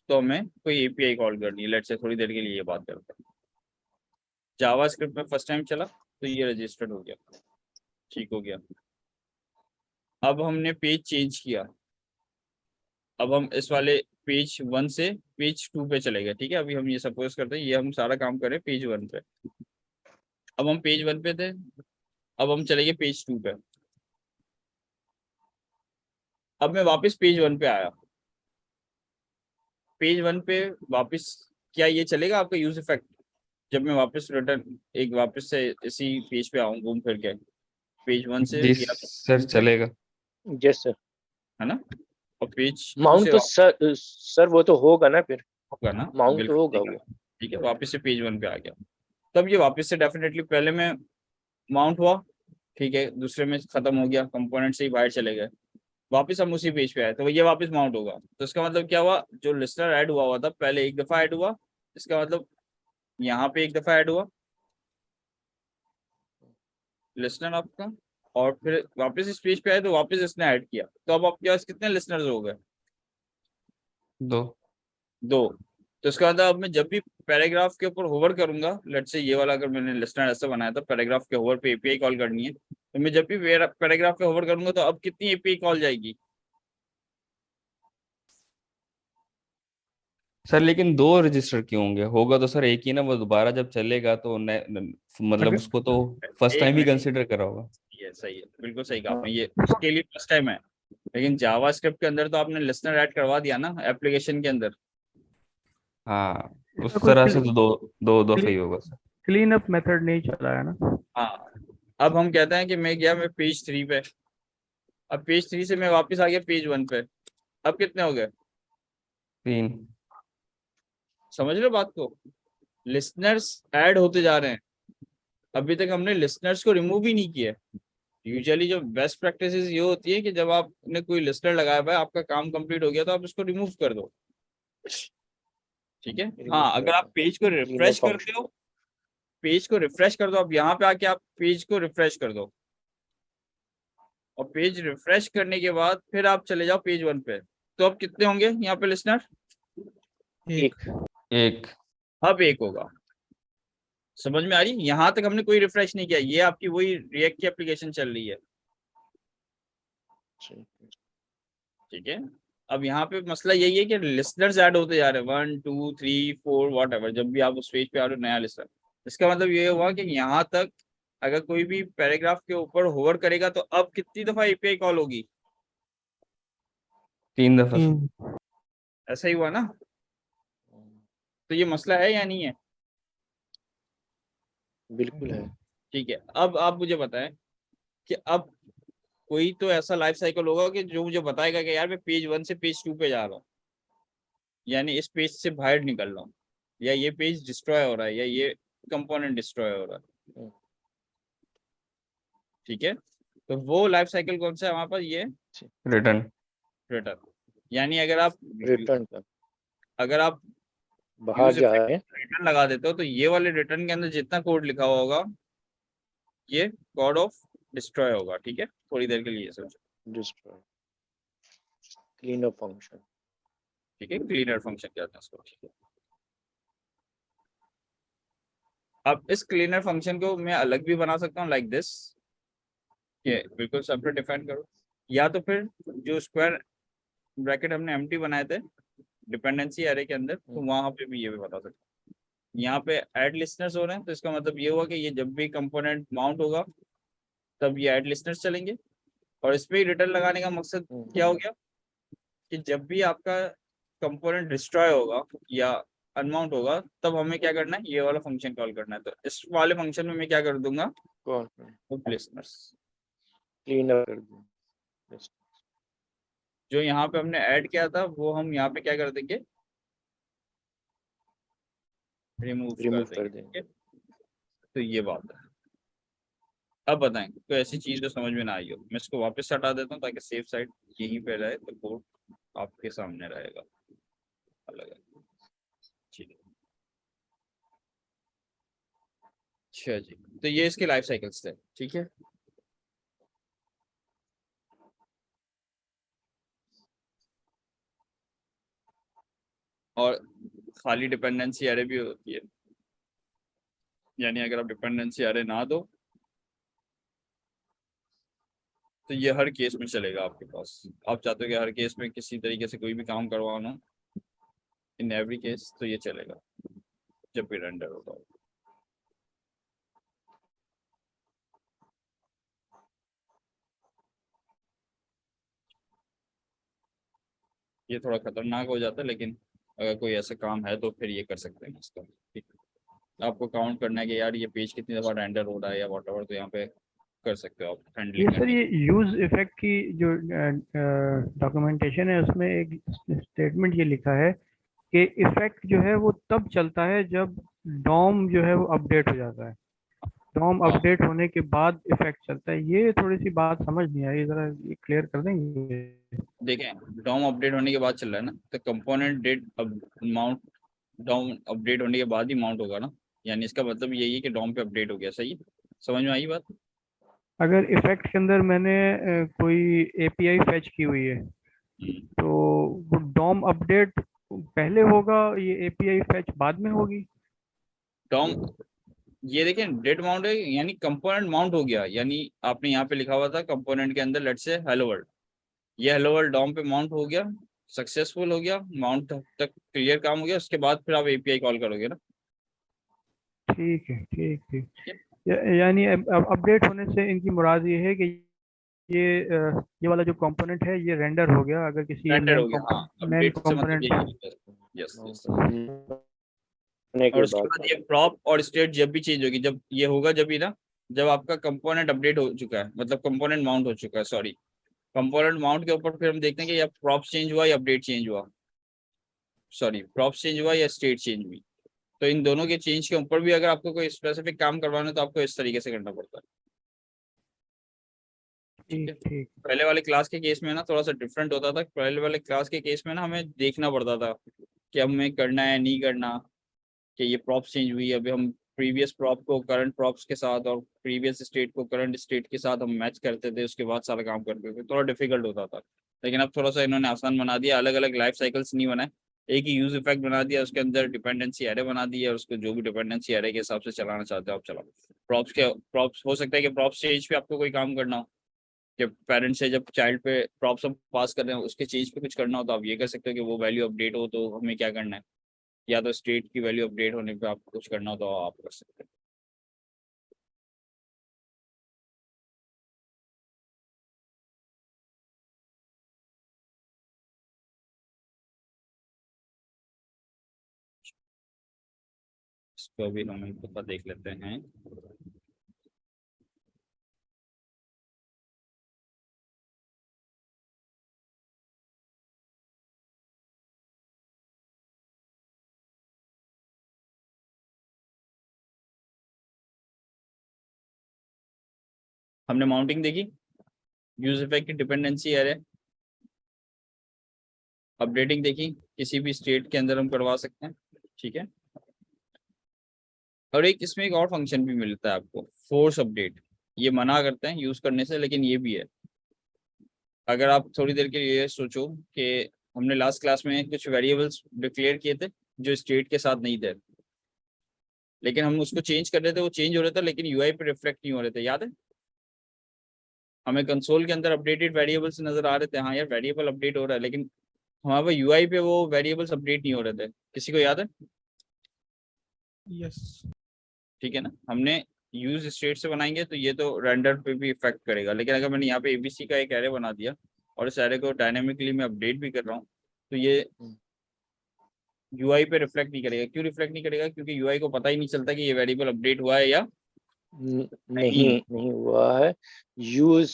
S2: तो हमें कोई API कॉल करनी है, लेट से थोड़ी देर के लिए ये बात करते हैं। जावास्क्रिप्ट में फर्स्ट टाइम चला तो ये रजिस्टर्ड हो गया, ठीक हो गया। अब हमने पेज चेंज किया, अब हम इस वाले पेज 1 से पेज 2 पे चले गए। ठीक है, अभी हम ये सपोज करते हैं ये हम सारा काम करें पेज 1 पे, अब हम पेज 1 पे थे, अब हम चले गए पेज 2 पे, अब मैं वापस पेज 1 पे आया, पेज 1 पे वापस, क्या ये चलेगा आपका यूज इफेक्ट? जब मैं वापस रिटर्न एक वापस से इसी पेज पे आऊँ घूम फिर के, पेज 1 से
S6: जी
S2: गया
S6: सर चलेगा।
S1: Yes sir.
S2: है ना, और पेज 2
S1: माउंट
S2: से
S1: तो सर वो तो होगा ना फिर,
S2: होगा ना,
S1: माउंट तो
S2: बिल्कुल
S1: होगा
S2: ठीक है।
S1: वो।
S2: ठीक है, वापस से पेज 1 पे आ गया, तब ये वापस से डेफिनेटली पहले में माउंट हुआ, ठीक है, दूसरे में खत्म हो गया, कंपोनेंट से ही बाहर चले गए, वापस हम उसी पेज पे आए तो ये वापस माउंट होगा। तो इसका मतलब क्या हुआ, जो लिस्टर ऐड हुआ था पहले एक दफा ऐड हुआ, इसका मतलब यहाँ पे एक दफा ऐड हुआ लिस्नर आपका, और फिर वापस इस पेज पे आए तो वापस इसने ऐड किया, तो अब आपके पास कितने लिस्नर्स हो गए?
S6: 2।
S2: 2। तो इसका मतलब अब मैं जब भी पैराग्राफ के ऊपर होवर करूंगा, लेट्स से ये वाला अगर मैंने लिस्नर ऐसा बनाया था पैराग्राफ के होवर पे API कॉल करनी है, तो मैं जब भी पैराग्राफ पे होवर करूंगा तो अब कितनी API कॉल जाएगी?
S6: सर लेकिन 2 रजिस्टर क्यों होंगे, होगा तो सर एक ही ना, वो दोबारा जब चलेगा तो मतलब
S4: अगर
S6: उसको तो फर्स्ट
S2: एक
S6: टाइम ही
S2: मिनट,
S6: कंसिडर करा होगा।
S2: सही है, बिल्कुल सही कहा आपने, ये उसके लिए फर्स्ट टाइम है। लेकिन जावास्क्रिप्ट के अंदर तो आपने लिस्नर ऐड करवा दिया ना एप्लीकेशन के अंदर।
S6: हाँ, उस
S4: इसका कोई
S6: तरह से तो दो दो दफा ही होगा सर।
S4: क्लीन अप मेथड नहीं चला है ना?
S2: हाँ, अब हम कहते हैं कि मैं पेज 3 पे, अब पेज 3 से मैं वापस आ गया पेज 1 पे, अब कितने हो गए?
S6: 3।
S2: समझ रहे हो बात को? लिसनर्स ऐड होते जा रहे हैं, अभी तक हमने लिसनर्स को रिमूव ही नहीं किया। यूजुअली जो बेस्ट प्रैक्टिसेस ये होती है कि जब आपने कोई लिस्टर लगाया हुआ है, आपका काम कंप्लीट हो गया तो आप इसको रिमूव कर दो, ठीक है। हाँ, अगर आप पेज को रिफ्रेश करते हो, पेज को रिफ्रेश कर दो, अब यहाँ पे आके आप पेज को रिफ्रेश कर दो, और पेज रिफ्रेश करने के बाद फिर आप चले जाओ पेज 1 पे, तो अब कितने होंगे यहाँ पे लिसनर?
S1: एक।
S6: एक।
S2: अब एक होगा। समझ में आ रही? यहाँ तक हमने कोई रिफ्रेश नहीं किया, ये आपकी वही रिएक्ट की एप्लीकेशन चल रही है, ठीक है। अब यहाँ पे मसला यही है कि लिसनर्स ऐड होते जा रहे हैं, 1 2 3 4 वॉट एवर, जब भी आप उस पेज पे आ रहे हो नया लिसनर। इसका मतलब ये हुआ कि यहाँ तक अगर कोई भी पैराग्राफ के ऊपर होवर करेगा तो अब कितनी दफा एपीआई कॉल होगी?
S6: 3 दफा।
S4: 3।
S2: ऐसा ही हुआ ना? तो ये मसला है या नहीं है?
S1: बिल्कुल है।
S2: ठीक है, अब आप मुझे बताएं कि अब कोई तो ऐसा लाइफ साइकिल होगा कि जो मुझे बताएगा कि यार मैं पेज 1 से पेज 2 पे जा रहा हूँ, यानी इस पेज से बाहर निकल रहा हूँ, या ये पेज डिस्ट्रॉय हो रहा है, या ये कंपोनेंट डिस्ट्रॉय हो रहा है, ठीक है। तो वो लाइफ साइकिल कौन सा है हमारे पास? ये
S6: रिटर्न।
S2: रिटर्न। यानी अगर आप
S1: रिटर्न का बाहर
S2: यूज
S1: जा रहे हैं।
S2: रिटर्न लगा देते हो, तो ये वाले रिटर्न के अंदर जितना कोड लिखा हुआ होगा ये कोड ऑफ डिस्ट्रॉय होगा, ठीक है। थोड़ी देर के लिए समझो,
S1: डिस्ट्रॉय क्लीनअप फंक्शन,
S2: ठीक है। क्लीनर फंक्शन कहते हैं इसको, ठीक है। अब इस क्लीनर फंक्शन को मैं अलग भी बना सकता हूँ लाइक दिस, ये बिल्कुल सेपरेट डिफाइन करो, या तो फिर जो स्क्वायर ब्रैकेट हमने एम्प्टी बनाए थे डिपेंडेंसी एरे के अंदर, तो वहां पे भी ये भी बता सकते हैं। यहाँ पे ऐड लिस्टनर्स हो रहे हैं, तो इसका मतलब ये हुआ कि ये जब भी कंपोनेंट माउंट होगा तब ये ऐड लिस्टनर्स चलेंगे, और इस पे ही रिटर्न लगाने का मकसद क्या हो गया कि जब भी आपका कंपोनेंट डिस्ट्रॉय होगा या अनमाउंट होगा तब हमें क्या करना है, ये वाला फंक्शन कॉल करना है। तो इस वाले फंक्शन में मैं क्या कर दूंगा, लिस्टनर्स
S1: क्लीनअप कर दूं।
S2: जो यहाँ पे हमने ऐड किया था वो हम यहाँ पे क्या कर देंगे, रिमूव कर देंगे। तो ये बात है। अब बताएं तो ऐसी चीज जो समझ में ना आई हो, मैं इसको वापस हटा देता हूँ ताकि सेफ साइड यहीं पे रहे, तो कोड आपके सामने रहेगा अलग है, ठीक है। अच्छा जी, तो ये इसके लाइफ साइकिल्स थे, ठीक है। और खाली डिपेंडेंसी एरे भी होती है, यानी अगर आप डिपेंडेंसी एरे ना दो तो ये हर केस में चलेगा आपके पास। आप चाहते हो कि हर केस में किसी तरीके से कोई भी काम करवाना, इन एवरी केस, तो ये चलेगा जब भी रेंडर होगा। ये थोड़ा खतरनाक हो जाता है, लेकिन अगर कोई ऐसा काम है तो फिर ये कर सकते हैं इसका, ठीक है। आपको काउंट करना है कि यार ये पेज कितनी दफ़ा रेंडर हो रहा है या व्हाटएवर, तो यहाँ पे कर सकते हो आप
S4: ये
S2: हैंडलिंग
S4: सर, ये यूज इफेक्ट की जो डॉक्यूमेंटेशन है उसमें एक स्टेटमेंट ये लिखा है कि इफेक्ट जो है वो तब चलता है जब डॉम जो है वो अपडेट हो जाता है। डॉम
S2: हाँ।
S4: अपडेट होने के बाद इफेक्ट चलता है। ये थोड़ी सी बात समझ नहीं आई, जरा ये क्लियर कर देंगे?
S2: देखें, डॉम अपडेट होने के बाद चल रहा है ना, तो कंपोनेंट डेट अब माउंट डॉम अपडेट होने के बाद ही माउंट होगा ना, यानी इसका मतलब यही है कि डॉम पे अपडेट हो गया। सही, समझ में आई बात?
S4: अगर इफेक्ट के अंदर मैंने कोई एपीआई फैच की हुई है तो वो डॉम अपडेट पहले होगा, ये एपीआई फैच बाद में होगी?
S2: डॉम, ये देखें डेट माउंट है, यानी कंपोनेंट माउंट हो गया, यानी आपने यहाँ पे लिखा हुआ था कंपोनेंट के अंदर लेट्स से हेलो वर्ल्ड, ये हेलो वर्ल्ड डॉम पे माउंट हो गया, सक्सेसफुल हो गया, माउंट तक क्लियर काम हो गया, उसके बाद फिर आप एपीआई कॉल करोगे ना।
S4: ठीक है, ठीक ठीक। यानी अपडेट होने से इनकी मुराद ये है कि ये वाला जो कंपोनेंट है ये रेंडर हो गया, अगर किसी
S2: रेंडर
S4: मेन
S2: हो गया, हाँ,
S4: मेन
S2: अपडेट से मतलब
S4: कंपोनेंट।
S2: यही है। Yes yes.
S1: होने
S2: और
S1: के
S2: उसके
S1: बाद
S2: बाद ये प्रॉप और स्टेट जब भी चेंज होगी, जब ये होगा जब ही ना, जब आपका कंपोनेंट अपडेट हो चुका है, मतलब कंपोनेंट माउंट हो चुका है, सॉरी, कंपोनेंट माउंट के ऊपर फिर हम देखते हैं कि या प्रॉप चेंज हुआ या अपडेट चेंज हुआ, सॉरी प्रॉप चेंज हुआ या स्टेट चेंज हुई। तो इन दोनों के चेंज के ऊपर भी अगर आपको कोई स्पेसिफिक काम करवाना है तो आपको इस तरीके से करना पड़ता है। ठीक है।
S4: ठीक ठीक।
S2: पहले वाले क्लास के केस में ना थोड़ा सा डिफरेंट होता था। पहले वाले क्लास के केस में ना हमें देखना पड़ता था कि हमें करना है नहीं करना, कि ये प्रॉप चेंज हुई, अभी हम प्रीवियस प्रॉप को करंट प्रॉप्स के साथ और प्रीवियस स्टेट को करंट स्टेट के साथ हम मैच करते थे, उसके बाद सारा काम करते थे, थोड़ा डिफिकल्ट होता था। लेकिन अब थोड़ा सा इन्होंने आसान बना दिया, अलग अलग लाइफ साइकिल्स नहीं बनाए, एक ही यूज इफेक्ट बना दिया, उसके अंदर डिपेंडेंसी एरे बना दी है, और उसको जो भी डिपेंडेंसी एरे के हिसाब से चलाना चाहते हो आप चलाओ। प्रॉप्स हो सकता है कि प्रॉप स्टेज पे आपको कोई काम करना हो, कि पेरेंट्स से जब चाइल्ड पे प्रॉप्स हम पास कर रहे हैं उसके चीज पे कुछ करना हो, तो आप ये कर सकते हो कि वो वैल्यू अपडेट हो तो हमें क्या करना है, या तो स्टेट की वैल्यू अपडेट होने पे आपको कुछ करना हो तो आप कर सकते हैं। इसको अभी हम एक दफा देख लेते हैं। हमने माउंटिंग देखी, यूज इफेक्ट की डिपेंडेंसी एरे, अपडेटिंग देखी, किसी भी स्टेट के अंदर हम करवा सकते हैं। ठीक है। और एक इसमें एक और फंक्शन भी मिलता है आपको, फोर्स अपडेट। ये मना करते हैं यूज करने से, लेकिन ये भी है। अगर आप थोड़ी देर के लिए सोचो कि हमने लास्ट क्लास में कुछ वेरिएबल्स डिक्लेयर किए थे जो स्टेट के साथ नहीं थे, लेकिन हम उसको चेंज कर रहे थे, वो चेंज हो रहा था लेकिन यूआई पे रिफ्लेक्ट नहीं हो रहे थे, याद है? हमें कंसोल के अंदर अपडेटेड वेरिएबल्स नजर आ रहे थे, हाँ यार वेरिएबल अपडेट हो रहा है, लेकिन हमारे पास यूआई पे वो वेरिएबल्स अपडेट नहीं हो रहे थे। किसी को याद है?
S7: यस।
S2: ठीक है ना। हमने यूज स्टेट से बनाएंगे तो ये तो रेंडर पे भी इफेक्ट करेगा, लेकिन अगर मैंने यहाँ पे एबीसी का एक एरे बना दिया और इस एरे को डायनेमिकली मैं अपडेट भी कर रहा हूँ, तो ये यूआई पे रिफ्लेक्ट नहीं करेगा। क्यों रिफ्लेक्ट नहीं करेगा? क्योंकि यूआई को पता ही नहीं चलता कि ये वेरिएबल अपडेट हुआ है या
S1: नहीं नहीं हुआ है। यूज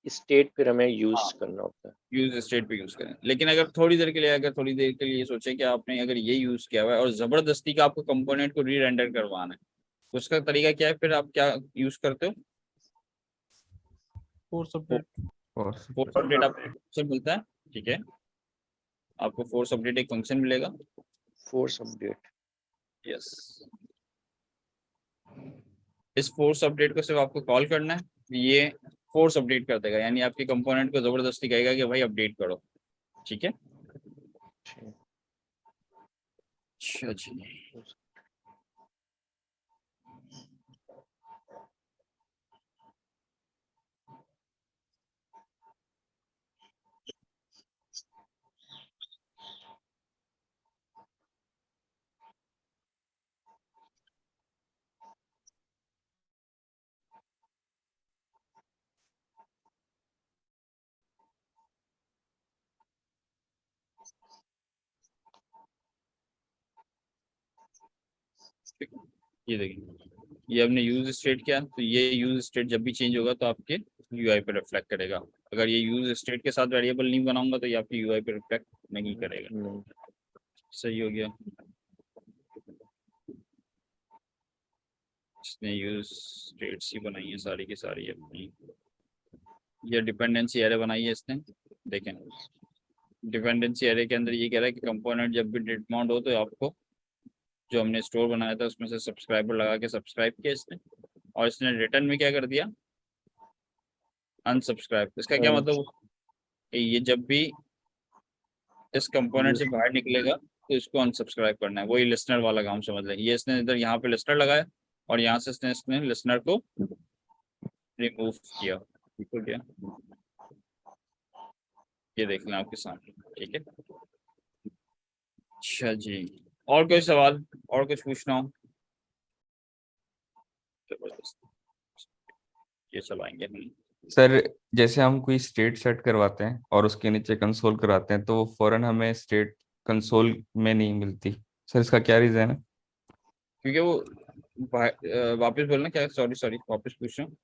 S1: स्टेट फिर हमें यूज करना होता है।
S2: यूज स्टेट पे यूज करें। लेकिन अगर थोड़ी देर के लिए, ये सोचें कि आपने अगर ये यूज किया हुआ है और जबरदस्ती का आपको कंपोनेंट को री रेंडर करवाना है, तो उसका तरीका क्या है? फिर आप क्या यूज करते हो?
S7: Force update.
S2: फोर्स अपडेट आपको फंक्शन मिलता है। ठीक है, आपको फोर्स अपडेट एक फंक्शन मिलेगा।
S1: Force update.
S2: यस, इस फोर्स अपडेट को सिर्फ आपको कॉल करना है, ये फोर्स अपडेट कर देगा, यानी आपके कंपोनेंट को जबरदस्ती कहेगा कि भाई अपडेट करो। ठीक है। अच्छा जी, ये देखिए, ये हमने यूज स्टेट किया, तो ये यूज स्टेट जब भी चेंज होगा तो आपके यूआई पे रिफ्लेक्ट करेगा। अगर ये यूज स्टेट के साथ वेरिएबल नहीं बनाऊंगा तो ये आपके यूआई पे रिफ्लेक्ट नहीं करेगा। सही हो गया। इसने यूज स्टेट्स ही बनाई है सारी की सारी अपनी। ये डिपेंडेंसी एरे बनाई है इसने। देखें, डिपेंडेंसी एरे के अंदर ये कह रहा है कि कंपोनेंट जब भी डेट माउंट हो तो आपको जो हमने स्टोर बनाया था उसमें से सब्सक्राइबर लगा के सब्सक्राइब किया इसने, और इसने रिटर्न में क्या कर दिया? अनसब्सक्राइब। इसका क्या मतलब? ये जब भी इस कंपोनेंट से बाहर निकलेगा तो इसको अनसब्सक्राइब करना है। वही लिसनर वाला काम समझ लें। ये इसने इधर यहाँ पे लिसनर लगाया और यहाँ से इसने लिसनर को रिमूव किया। ठीक हो गया, ये देख लें आपके सामने। ठीक है। अच्छा जी, और कोई सवाल, और कुछ पूछना हो? पे चलाएंगे हम।
S6: सर जैसे हम कोई स्टेट सेट करवाते हैं और उसके नीचे कंसोल कराते हैं तो वो फौरन हमें स्टेट कंसोल में नहीं मिलती। सर इसका क्या रीजन है?
S2: क्योंकि वो वापस बोलना क्या, सॉरी सॉरी वापस पूछ रहा हूँ।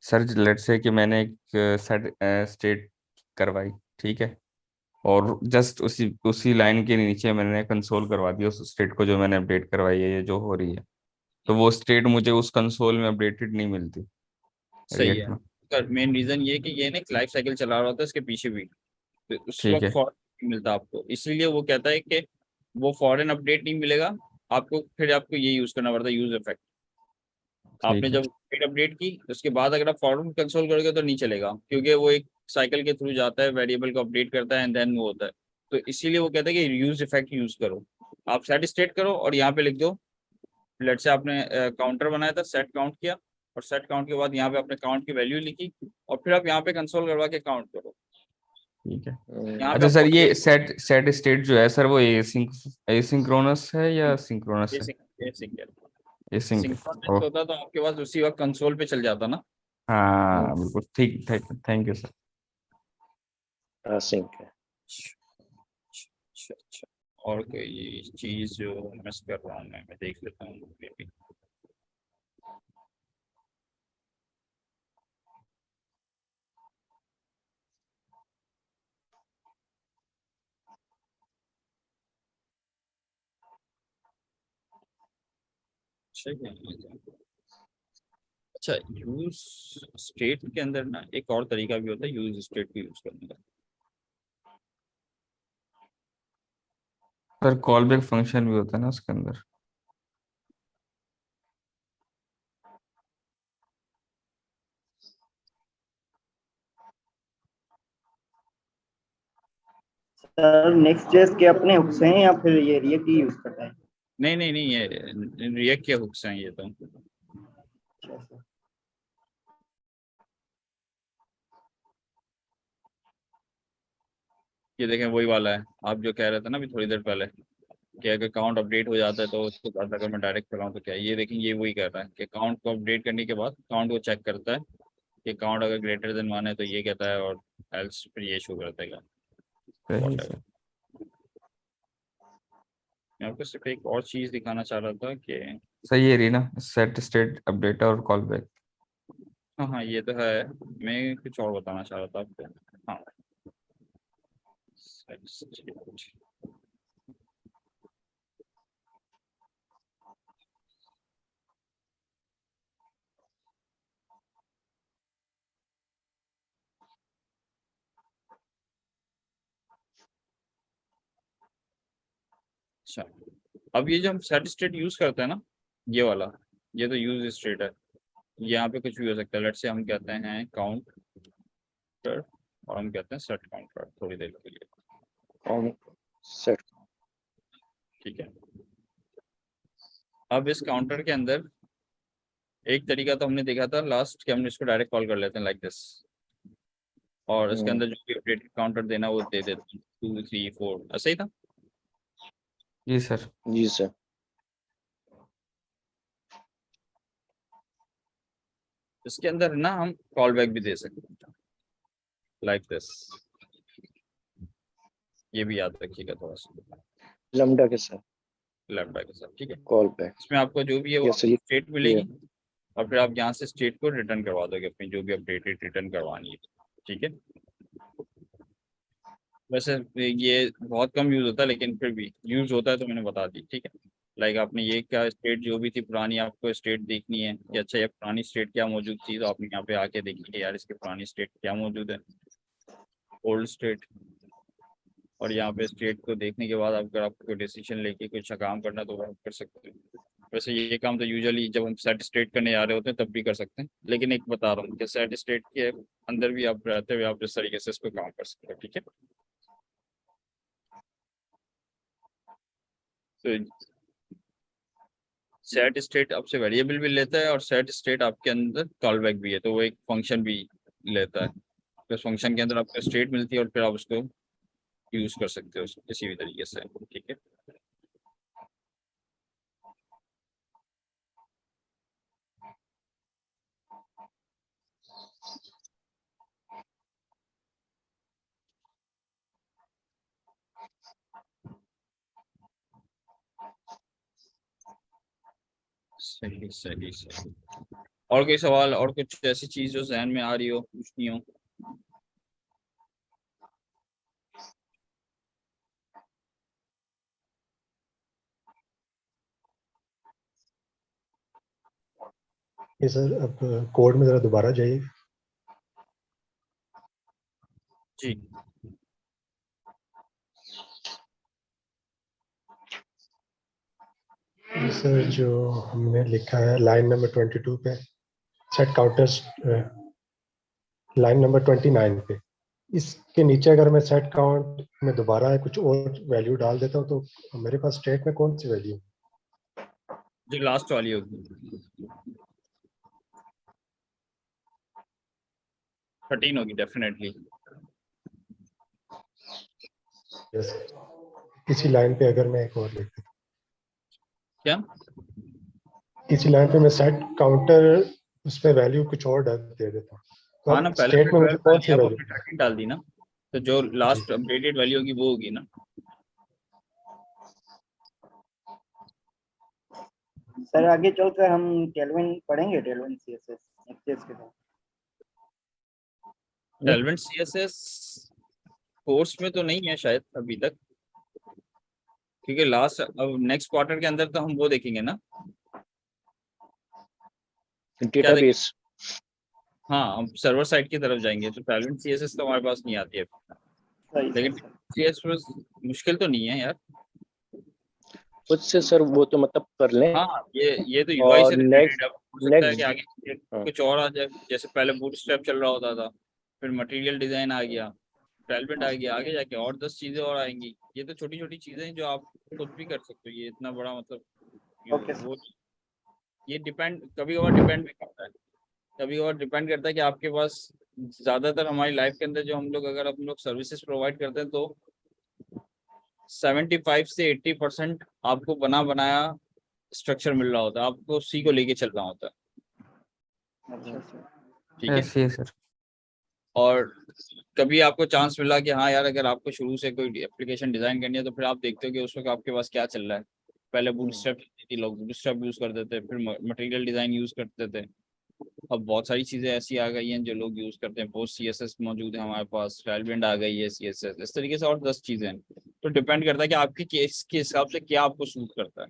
S6: सर लेट से कि मैंने एक सेट स्टेट करवाई, ठीक है, और जस्ट उसी उसी लाइन के नीचे मैंने कंसोल करवा दी उस स्टेट को जो मैंने अपडेट करवाई है, ये जो हो रही है, तो वो स्टेट मुझे उस कंसोल में अपडेटेड नहीं मिलती
S2: सही
S6: रिएक्ट
S2: है।
S6: में।
S2: मेन रीजन ये है कि ये ना लाइफ साइकिल चला रहा होता है इसके पीछे भी, तो उस
S6: ठीक
S2: वक्त
S6: है।
S2: फॉरन नहीं मिलता आपको, इसलिए वो कहता है कि वो फॉरन अपडेट नहीं मिलेगा आपको, फिर आपको ये यूज करना पड़ता है, यूज इफेक्ट। आपने
S6: ठीक है।
S2: जब फिर अपडेट की उसके बाद अगर आप फॉरन कंसोल करोगे तो नहीं चलेगा, क्योंकि वो एक साइकिल के थ्रू जाता है, वेरिएबल को अपडेट करता है एंड देन वो होता है। तो इसीलिए वो कहता है कि यूज इफेक्ट यूज करो। आप सेट स्टेट करो और यहाँ पे लिख दो, लेट से आपने काउंटर बनाया था, सेट काउंट किया, और सेट काउंट के बाद यहाँ पे आपने काउंट की वैल्यू लिखी, और फिर आप यहाँ पे कंसोल करवा के काउंट करो।
S6: ठीक है।
S2: यहाँ पे
S6: अच्छा
S2: आपको
S6: सर, ये सेट सेट स्टेट जो है सर वो एसिंक्रोनस है या सिंक्रोनस
S2: ये
S6: है?
S2: सिंक ये सिंक है।
S6: एसिंक।
S2: सिंक्रोनस होता तो आपके पास उसी वक्त कंसोल पे चल जाता ना।
S6: हाँ बिल्कुल ठीक। Thank you sir.
S1: सिंक है।
S2: अच्छा। और कोई चीज जो मिस कर रहा हूँ मैं देख लेता हूँ मे भी। ठीक है। अच्छा, यूज स्टेट के अंदर ना एक और तरीका भी होता है यूज स्टेट को यूज करने का।
S6: सर कॉल बैक फंक्शन भी होता है ना उसके अंदर?
S3: सर नेक्स्ट जेएस के अपने हुक्स हैं या फिर ये रिएक्ट ही यूज करता है?
S2: नहीं नहीं नहीं, ये रिएक्ट के हुक्स हैं ये तो।
S3: अच्छा सर।
S2: ये देखें वही वाला है, आप जो कह रहे थे ना अभी थोड़ी देर पहले कि अगर अकाउंट अपडेट हो जाता है तो उसके बाद अगर मैं डायरेक्ट कराऊँ तो क्या है? ये देखें, ये वही कर रहा है कि अकाउंट को अपडेट करने के बाद अकाउंट को चेक करता है कि अकाउंट अगर ग्रेटर देन 1 है तो ये कहता है, और एल्स फिर ये शो कर देगा।
S6: सही
S2: Whatever।
S6: सर।
S2: मैं आपको सिर्फ एक और चीज़ दिखाना चाह रहा था कि
S6: सही है रही ना, सेट स्टेट अपडेट और कॉल बैक।
S2: हाँ हाँ ये तो है, मैं कुछ और बताना चाह रहा था आपको। हाँ, अच्छा। अब ये जो हम सेट स्टेट यूज करते हैं ना, ये वाला, ये तो यूज स्टेट है। यहाँ पे कुछ भी हो सकता है, लेट्स से हम कहते हैं काउंटर, और हम कहते हैं सेट काउंटर थोड़ी देर के लिए,
S1: सेट।
S2: ठीक है। अब इस काउंटर के अंदर एक तरीका तो हमने देखा था लास्ट कि हम इसको डायरेक्ट कॉल कर लेते हैं लाइक दिस, और इसके अंदर जो भी अपडेटेड काउंटर देना वो दे देते हैं 2 3 4, ऐसा ही था।
S6: जी सर।
S1: जी सर।
S2: इसके अंदर ना हम कॉल बैक भी दे सकते हैं लाइक दिस, ये भी याद रखिएगा थोड़ा सा
S1: लैम्डा के साथ
S2: लैम्डा के साथ, ठीक है।
S1: Call back.
S2: इसमें आपको जो भी है वो
S1: यस सर।
S2: स्टेट मिलेगी, और फिर आप यहाँ से स्टेट को रिटर्न करवा दोगे अपनी जो भी अपडेटेड रिटर्न करवानी है, ठीक है। वैसे ये बहुत कम यूज होता है लेकिन फिर भी यूज होता है तो मैंने बता दी, ठीक है। लाइक आपने ये क्या स्टेट जो भी थी पुरानी आपको स्टेट देखनी है कि अच्छा ये पुरानी स्टेट क्या मौजूद थी, तो आप यहाँ पे आके देखिए यार इसकी पुरानी स्टेट क्या मौजूद है, ओल्ड स्टेट। और यहाँ पे स्टेट को देखने के बाद अगर आपको कोई डिसीजन लेके कुछ काम करना तो वो आप कर सकते हैं। वैसे ये काम तो यूजुअली जब हम सेट स्टेट करने जा रहे होते हैं तब भी कर सकते हैं, लेकिन एक बता रहा हूँ कि सेट स्टेट के अंदर भी आप रहते हुए आप इस तरीके से इस पर काम कर सकते हैं, ठीक है। तो सेट स्टेट आपसे वेरिएबल भी लेता है और सेट स्टेट आपके अंदर कॉल बैक भी है, तो वो एक फंक्शन भी लेता है। तो फंक्शन के अंदर आपको स्टेट मिलती है और फिर आप उसको यूज कर सकते हो किसी भी तरीके से, ठीक है। सही सही सही। और कोई सवाल और कुछ ऐसी चीज जो जहन में आ रही हो, पूछनी हो?
S5: ये सर अब कोड में जरा दोबारा जाइए।
S2: जी
S5: ये सर जो हमने लिखा है लाइन नंबर 22 पे सेट काउंटर्स, लाइन नंबर 29 पे, इसके नीचे अगर मैं सेट काउंट में दोबारा कुछ और वैल्यू डाल देता हूँ तो मेरे पास स्टेट में कौन सी वैल्यू?
S2: जो लास्ट वाली होगी 13 होगी डेफिनेटली।
S5: यस, इसी लाइन पे अगर मैं एक और लिख देता
S2: क्या?
S5: हूँ, इसी लाइन पे मैं सेट काउंटर उस पे वैल्यू कुछ और दे देता हूँ, तो
S2: हाँ ना,
S5: अब
S2: पहले
S5: स्टेट में मुझे कौन सी
S2: आप
S5: वैल्यू?
S2: अपनी ट्रैकिंग डाल दी ना, तो जो लास्ट अपडेटेड वैल्यू होगी वो होगी ना।
S3: सर आगे चलकर हम टेलविन पढ़ेंगे, टेलविन सीएसएस एक्सेस के साथ।
S2: टेलविन सीएसएस कोर्स में तो नहीं है शायद अभी तक, क्योंकि लास्ट अब नेक्स्ट क्वार्टर के अंदर तो हम वो देखेंगे ना,
S1: डेटाबेस।
S2: हाँ हम सर्वर साइड की तरफ जाएंगे, तो टेलविन सीएसएस तो हमारे पास नहीं आती है,
S3: सही
S2: लेकिन
S3: सर।
S2: सीएसएस मुश्किल तो नहीं है यार।
S1: खुद से सर वो तो मतलब कर लें।
S2: हाँ ये तो यूआई
S1: और
S2: से रिलेटेड है, हो सकता है कि
S1: नेक्स्ट
S2: आगे कुछ और आ जाए, जैसे पहले बूटस्ट्रैप चल रहा होता था, फिर मटेरियल डिजाइन आ गया, टेलविन आ गया, आगे जाके और 10 चीजें और आएंगी। ये तो छोटी छोटी चीजें हैं जो आप खुद भी कर सकते हो, ये इतना बड़ा मतलब
S3: ओके सर।
S2: वो ये डिपेंड कभी कभार डिपेंड भी करता है, कभी कभार डिपेंड करता है कि आपके पास ज्यादातर हमारी लाइफ के अंदर जो हम लोग अगर हम लोग सर्विसेज प्रोवाइड करते हैं तो 75 से 80% आपको बना बनाया स्ट्रक्चर मिल रहा होता है, आपको सी को लेके चलना होता है।
S3: अच्छा सर।
S2: ठीक है।
S6: ऐसे सर।
S2: और कभी आपको चांस मिला कि हाँ यार अगर आपको शुरू से कोई एप्लीकेशन डिजाइन करनी है तो फिर आप देखते हो कि उसमें आपके पास क्या चल रहा है। पहले बूटस्ट्रैप थी, लोग बूटस्ट्रैप यूज करते थे, फिर मटेरियल डिजाइन यूज करते थे। अब बहुत सारी चीजें ऐसी आ गई हैं जो लोग यूज करते हैं, पोस्ट सीएसएस मौजूद है हमारे पास, टेलविन आ गई है सीएसएस, इस तरीके से और 10 चीजें हैं। तो डिपेंड करता है कि आपके केस के हिसाब से क्या आपको सूट करता है।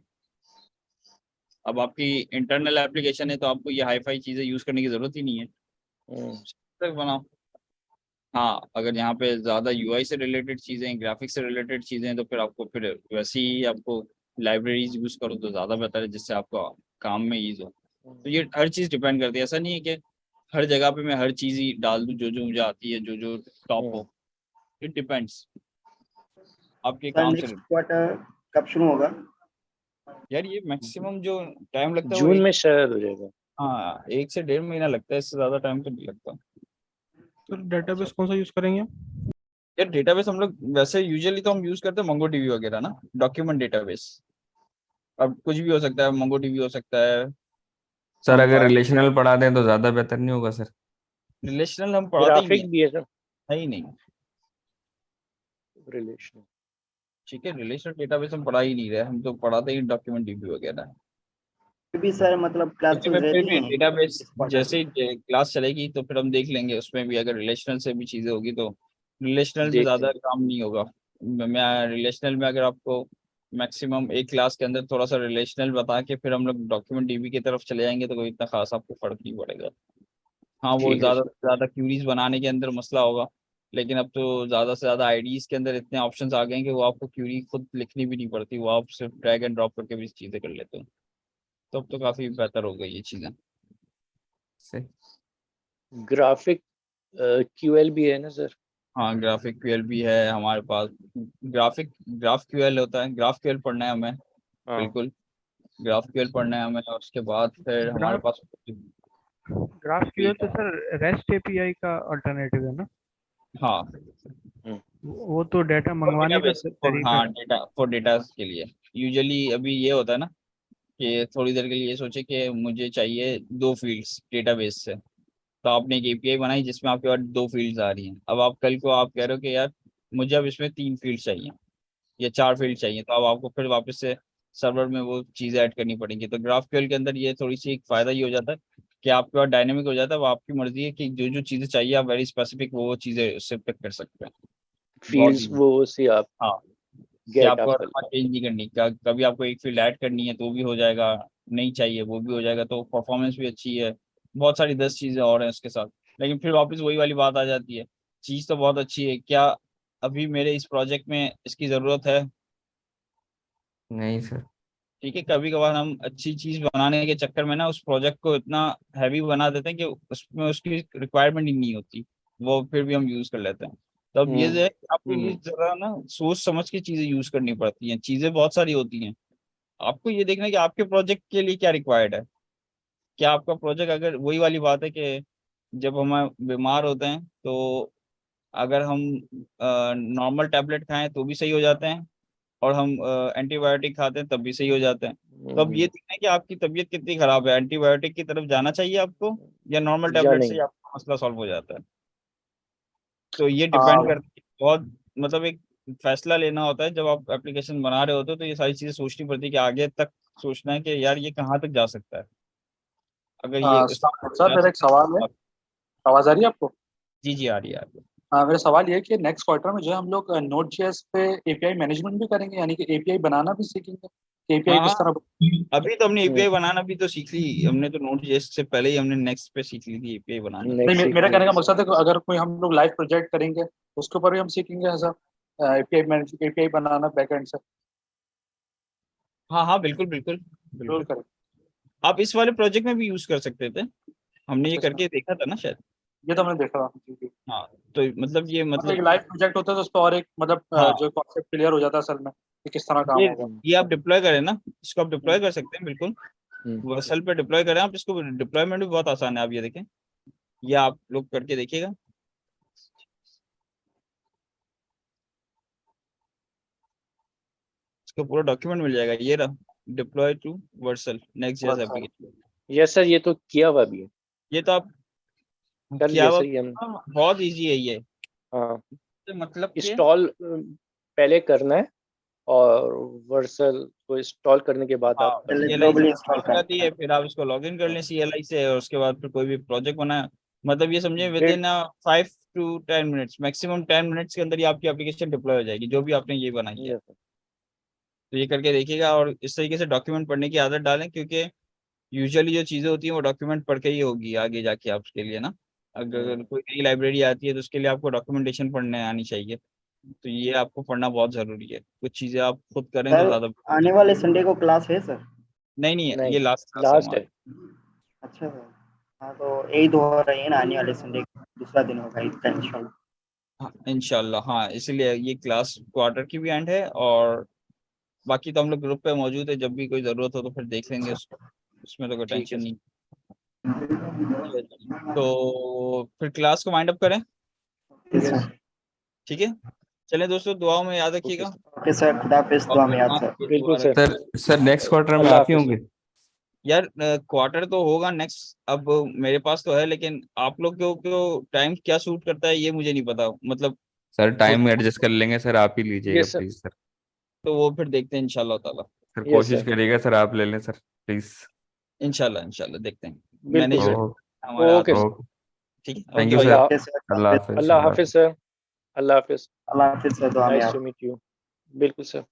S2: अब आपकी इंटरनल एप्लीकेशन है तो आपको ये हाई फाई चीजें यूज करने की जरूरत ही नहीं है, तक बनाओ। हाँ अगर यहाँ पे ज्यादा यूआई से रिलेटेड चीजें, ग्राफिक्स से रिलेटेड चीजें हैं तो फिर आपको फिर वैसे ही आपको लाइब्रेरीज यूज करो तो ज्यादा बेहतर है, जिससे आपको काम में ईज हो। तो ये हर चीज डिपेंड करती है, ऐसा नहीं है कि हर जगह पे मैं हर चीज ही डाल दूं जो जो मुझे आती है, जो जो टॉप हो। इट डिपेंड्स आपके
S3: सर
S2: काम से।
S3: नेक्स्ट क्वार्टर कब शुरू होगा?
S2: यार ये मैक्सिमम जो टाइम लगता है वो
S1: जून में शायद हो जाएगा।
S2: हाँ 1 से 1.5 महीना लगता है, इससे ज्यादा टाइम तो नहीं लगता।
S4: तो डेटाबेस कौन सा यूज करेंगे?
S2: यार डेटाबेस हम लोग वैसे यूजुअली तो हम यूज करते हैं मोंगो डीबी वगैरह ना, डॉक्यूमेंट डेटाबेस। अब कुछ भी हो सकता है, मोंगो डीबी हो सकता है।
S6: सर
S2: हम
S6: अगर रिलेशनल पढ़ा दें तो ज्यादा बेहतर नहीं होगा सर?
S2: रिलेशनल हम पढ़ाते ही नहीं
S1: ग्राफिक भी है सर,
S2: है ही नहीं।
S1: रिलेशन।
S2: ठीक है, रिलेशनल डेटाबेस हम पढ़ा ही नहीं रहे, हम तो पढ़ाते ही डॉक्यूमेंट डीबी वगैरह।
S3: फिर भी सर मतलब
S2: लेकिन
S3: क्लासेस
S2: फिर
S3: रहती
S2: भी
S3: हैं
S2: डेटाबेस
S3: इस क्वार्टर?
S2: जैसे ही क्लास चलेगी तो फिर हम देख लेंगे, उसमें भी अगर रिलेशनल से भी चीजें होगी तो रिलेशनल में
S1: देख
S2: ज्यादा
S1: लेंगे।
S2: काम नहीं होगा। मैं रिलेशनल में अगर आपको मैक्सिमम एक क्लास के अंदर थोड़ा सा रिलेशनल बता के फिर हम लोग डॉक्यूमेंट डीबी की तरफ चले जाएंगे तो कोई इतना खास आपको फर्क नहीं पड़ेगा। हाँ वो
S1: ठीक है
S2: ज्यादा
S1: सर।
S2: से ज्यादा क्यूरीज बनाने के अंदर मसला होगा, लेकिन अब तो ज्यादा से ज्यादा आईडीज के अंदर इतने ऑप्शंस आ गए हैं कि वो आपको क्यूरी खुद लिखनी भी नहीं पड़ती, वो आप सिर्फ ड्रैग एंड ड्रॉप करके भी चीजें कर लेते हो। तो अब तो काफी बेहतर हो गई ये चीजें।
S6: सही।
S1: ग्राफिक क्यूएल भी है ना सर?
S2: हाँ ग्राफिक क्यूएल भी है हमारे पास। ग्राफ क्यूएल होता है, ग्राफ क्यूएल पढ़ना है हमें।
S1: हाँ।
S2: बिल्कुल ग्राफ क्यूएल पढ़ना है हमें, और उसके बाद फिर हमारे पास
S4: ग्राफ क्यूएल तो सर रेस्ट एपीआई का अल्टरनेटिव है ना?
S2: हाँ
S4: वो तो डाटा मंगवाने का
S2: डेटाबेस
S4: तरीका
S2: हाँ
S4: है।
S2: डेटा फॉर डेटा के लिए यूजुअली अभी ये होता है ना कि थोड़ी देर के लिए ये सोचे कि मुझे चाहिए 2 फील्ड्स डेटाबेस से, तो आपने एक एपीआई बनाई जिसमें आपके पास 2 फील्ड्स आ रही हैं। अब आप कल को आप कह रहे हो कि यार मुझे अब इसमें 3 फील्ड चाहिए, या 4 फील्ड चाहिए, तो अब आपको फिर वापस से सर्वर में वो चीज़ें ऐड करनी पड़ेंगी। तो GraphQL के अंदर ये थोड़ी सी एक फ़ायदा ये हो जाता है कि आपके पास डायनेमिक हो जाता है, वो आपकी मर्जी है कि जो जो चीज़ें चाहिए आप वेरी स्पेसिफिक वो चीज़ें उससे पिक कर सकते हैं। बहुत
S1: फील्ड्स
S2: ईजी।
S1: वो से आप
S2: हाँ, कि
S1: गेट
S2: आपको
S1: आप कर
S2: चेंज नहीं करनी, कभी आपको एक फील्ड ऐड करनी है तो वो भी हो जाएगा, नहीं चाहिए वो भी हो जाएगा, तो परफॉर्मेंस भी अच्छी है। बहुत सारी 10 चीज़ें और हैं उसके साथ। लेकिन फिर वापस वही वाली बात आ जाती है, चीज़ तो बहुत अच्छी है, क्या अभी मेरे इस प्रोजेक्ट में इसकी ज़रूरत है?
S6: नहीं सर।
S2: ठीक है, कभी कभार हम अच्छी चीज़ बनाने के चक्कर में ना उस प्रोजेक्ट को इतना हैवी बना देते हैं कि उसमें उसकी रिक्वायरमेंट ही नहीं होती, वो फिर भी हम यूज़ कर लेते हैं। तो अब ये जो है कि आपके लिए जरा ना सोच समझ के चीज़ें यूज़ करनी पड़ती हैं, चीज़ें बहुत सारी होती हैं। आपको ये देखना है कि आपके प्रोजेक्ट के लिए क्या रिक्वायर्ड है। क्या आपका प्रोजेक्ट, अगर वही वाली बात है कि जब हम बीमार होते हैं तो अगर हम नॉर्मल टैबलेट खाएं तो भी सही हो जाते हैं, और हम एंटीबायोटिक खाते हैं तब भी सही हो जाते हैं। तो अब ये देखना है कि आपकी तबीयत कितनी खराब है, एंटीबायोटिक की तरफ जाना चाहिए आपको या नॉर्मल
S1: या
S2: टैबलेट से ही
S1: नहीं।
S2: आपका मसला सॉल्व हो जाता है। तो ये डिपेंड
S3: हाँ
S2: करता है, बहुत मतलब एक फैसला लेना होता है जब आप एप्लीकेशन बना रहे होते हो, तो ये सारी चीजें सोचनी पड़ती है कि आगे तक सोचना है कि यार ये कहाँ तक जा सकता है। अगर ये
S7: सर
S2: जा
S7: मेरा एक
S2: सकता
S7: सवाल है,
S2: है।
S7: आवाज आ रही है आपको?
S2: जी जी आ रही है, आ रही है।
S7: मेरा सवाल ये है कि नेक्स्ट क्वार्टर में जो है हम लोग नोड जेएस पे एपीआई मैनेजमेंट भी करेंगे, यानी कि एपीआई बनाना भी सीखेंगे कि एपीआई
S2: हाँ
S7: किस
S2: हाँ,
S7: तरह
S2: अभी तो हमने एपीआई बनाना भी तो सीख ली, हमने तो नोट जेएस से पहले ही हमने नेक्स्ट पे सीख ली थी एपीआई बनानी।
S7: नहीं,
S1: नेक्स्ट
S7: मेरा कहने का
S1: सीक्वेंस।
S7: मकसद है कि अगर कोई हम लोग लाइव प्रोजेक्ट करेंगे उसके ऊपर भी हम सीखेंगे ऐसा एपीआई मैनेज एपीआई बनाना बैकएंड से।
S2: हाँ हाँ, बिल्कुल बिल्कुल
S7: जरूर
S2: बिल्कुल।
S7: करें।
S2: आप इस वाले प्रोजेक्ट में भी यूज कर सकते थे, हमने ये
S7: अच्छा अच्छा,
S2: करके देखा था ना शायद।
S7: ये तो हमने देखा था जी जी।
S2: हाँ, तो मतलब ये
S7: मतलब एक
S2: मतलब
S7: लाइव प्रोजेक्ट होता है तो उस पर और एक मतलब
S2: हाँ,
S7: जो कॉन्सेप्ट क्लियर हो जाता है असल में कि किस तरह काम
S2: ये
S7: होगा।
S2: ये आप डिप्लॉय करें ना, इसको आप डिप्लॉय कर सकते हैं बिल्कुल। वर्सल पे डिप्लॉय करें आप इसको, डिप्लॉयमेंट भी बहुत आसान है, आप ये देखें, ये आप लोग करके देखिएगा। इसका पूरा डॉक्यूमेंट मिल जाएगा, ये रहा, deploy to Vercel Next JS
S7: बस सर,
S2: एप्लीकेशन।
S1: यस सर, ये तो किया हुआ भी है,
S2: ये तो आप
S1: कर
S2: क्या
S1: लिया
S2: हुआ,
S1: सर ये हम।
S2: हाँ, बहुत इजी है ये।
S1: हाँ,
S2: तो मतलब कि
S1: इंस्टॉल पहले करना है और वर्सल को इंस्टॉल करने के बाद आप
S2: हाँ,
S1: कर
S3: पहले
S1: सकते
S2: CLI
S1: हैं।
S3: ग्लोबली
S2: से
S3: इंस्टॉल
S2: इंस्टॉल हो जाती
S3: करना
S2: है,
S3: है।
S2: फिर आप इसको लॉग इन कर लें CLI से, और उसके बाद फिर कोई भी प्रोजेक्ट बनाए, मतलब ये समझे विद
S1: डेढ़
S2: इन 5 to 10 मिनट्स, मैक्सिमम 10 मिनट्स के अंदर ही आपकी एप्लीकेशन डिप्लॉय हो जाएगी, जो भी आपने ये बनाई है।
S1: yes, sir।
S2: तो ये करके देखिएगा, और इस तरीके से डॉक्यूमेंट पढ़ने की आदत डालें, क्योंकि यूजुअली जो चीज़ें होती हैं वो डॉक्यूमेंट पढ़ के ही होगी आगे जाके आपके लिए ना। अगर कोई नई लाइब्रेरी आती है तो उसके लिए आपको डॉक्यूमेंटेशन पढ़ने आनी चाहिए, तो ये आपको पढ़ना बहुत ज़रूरी है, कुछ चीज़ें आप खुद करें तो
S3: सर
S2: ज़्यादा।
S3: आने वाले संडे को क्लास है सर?
S2: नहीं नहीं,
S1: नहीं,
S2: ये लास्ट क्लास है
S1: लास्ट
S2: हमारा।
S1: है।
S3: अच्छा सर, हाँ तो यही तो हो रही है ना, आने वाले संडे दूसरा दिन होगा इसका इंशाल्लाह।
S2: हाँ इंशाल्लाह, हाँ, इसीलिए ये क्लास क्वार्टर की भी एंड है, और बाकी तो हम लोग ग्रुप पे मौजूद है, जब भी कोई ज़रूरत हो तो फिर देख लेंगे उसको, उसमें तो कोई
S1: ठीक है
S2: टेंशन
S1: सर।
S2: नहीं। तो फिर क्लास को वाइंड अप करें,
S1: यस सर।
S2: ठीक है। चलें दोस्तों, दुआओं में याद
S1: ओके
S2: रखिएगा,
S1: सर।
S3: ओके सर, खुदा हाफिज,
S2: और
S3: दुआ में याद
S2: हाँ,
S3: सर।
S2: ये दुआ
S1: बिल्कुल सर।
S2: रखें।
S6: सर सर नेक्स्ट क्वार्टर में
S1: अल्लाह
S6: आप ही
S1: हाफिज।
S6: होंगे?
S2: यार क्वार्टर तो होगा नेक्स्ट, अब मेरे पास तो है, लेकिन आप लोग को टाइम क्या सूट करता है ये मुझे नहीं पता, मतलब
S6: सर
S2: खुद,
S6: टाइम एडजस्ट कर लेंगे सर, आप ही लीजिएगा
S1: यस सर।
S6: Please sir.
S2: तो वो फिर देखते हैं इंशाल्लाह ताला।
S6: सर
S1: यस
S6: कोशिश
S1: सर।
S6: करिएगा सर, आप ले लें सर प्लीज।
S2: इंशाल्लाह इंशाल्लाह देखते हैं,
S1: बिल्कुल सर।
S2: मैनेजमेंट
S6: ओ
S2: हमारे हाथ
S1: ओके
S2: में।
S1: सर।
S6: ओके,
S2: ठीक है,
S6: थैंक
S2: ओके
S6: यू
S2: भाई।
S6: सर।
S3: ओके सर,
S6: अल्लाह हाफिज,
S1: अल्लाह
S6: अल्लाह
S1: हाफिज
S6: हाफिज।
S1: सर। अल्लाह हाफिज।
S3: अल्लाह हाफिज सर, दुआ में
S1: नाइस
S3: याद।
S1: To meet you. बिल्कुल सर।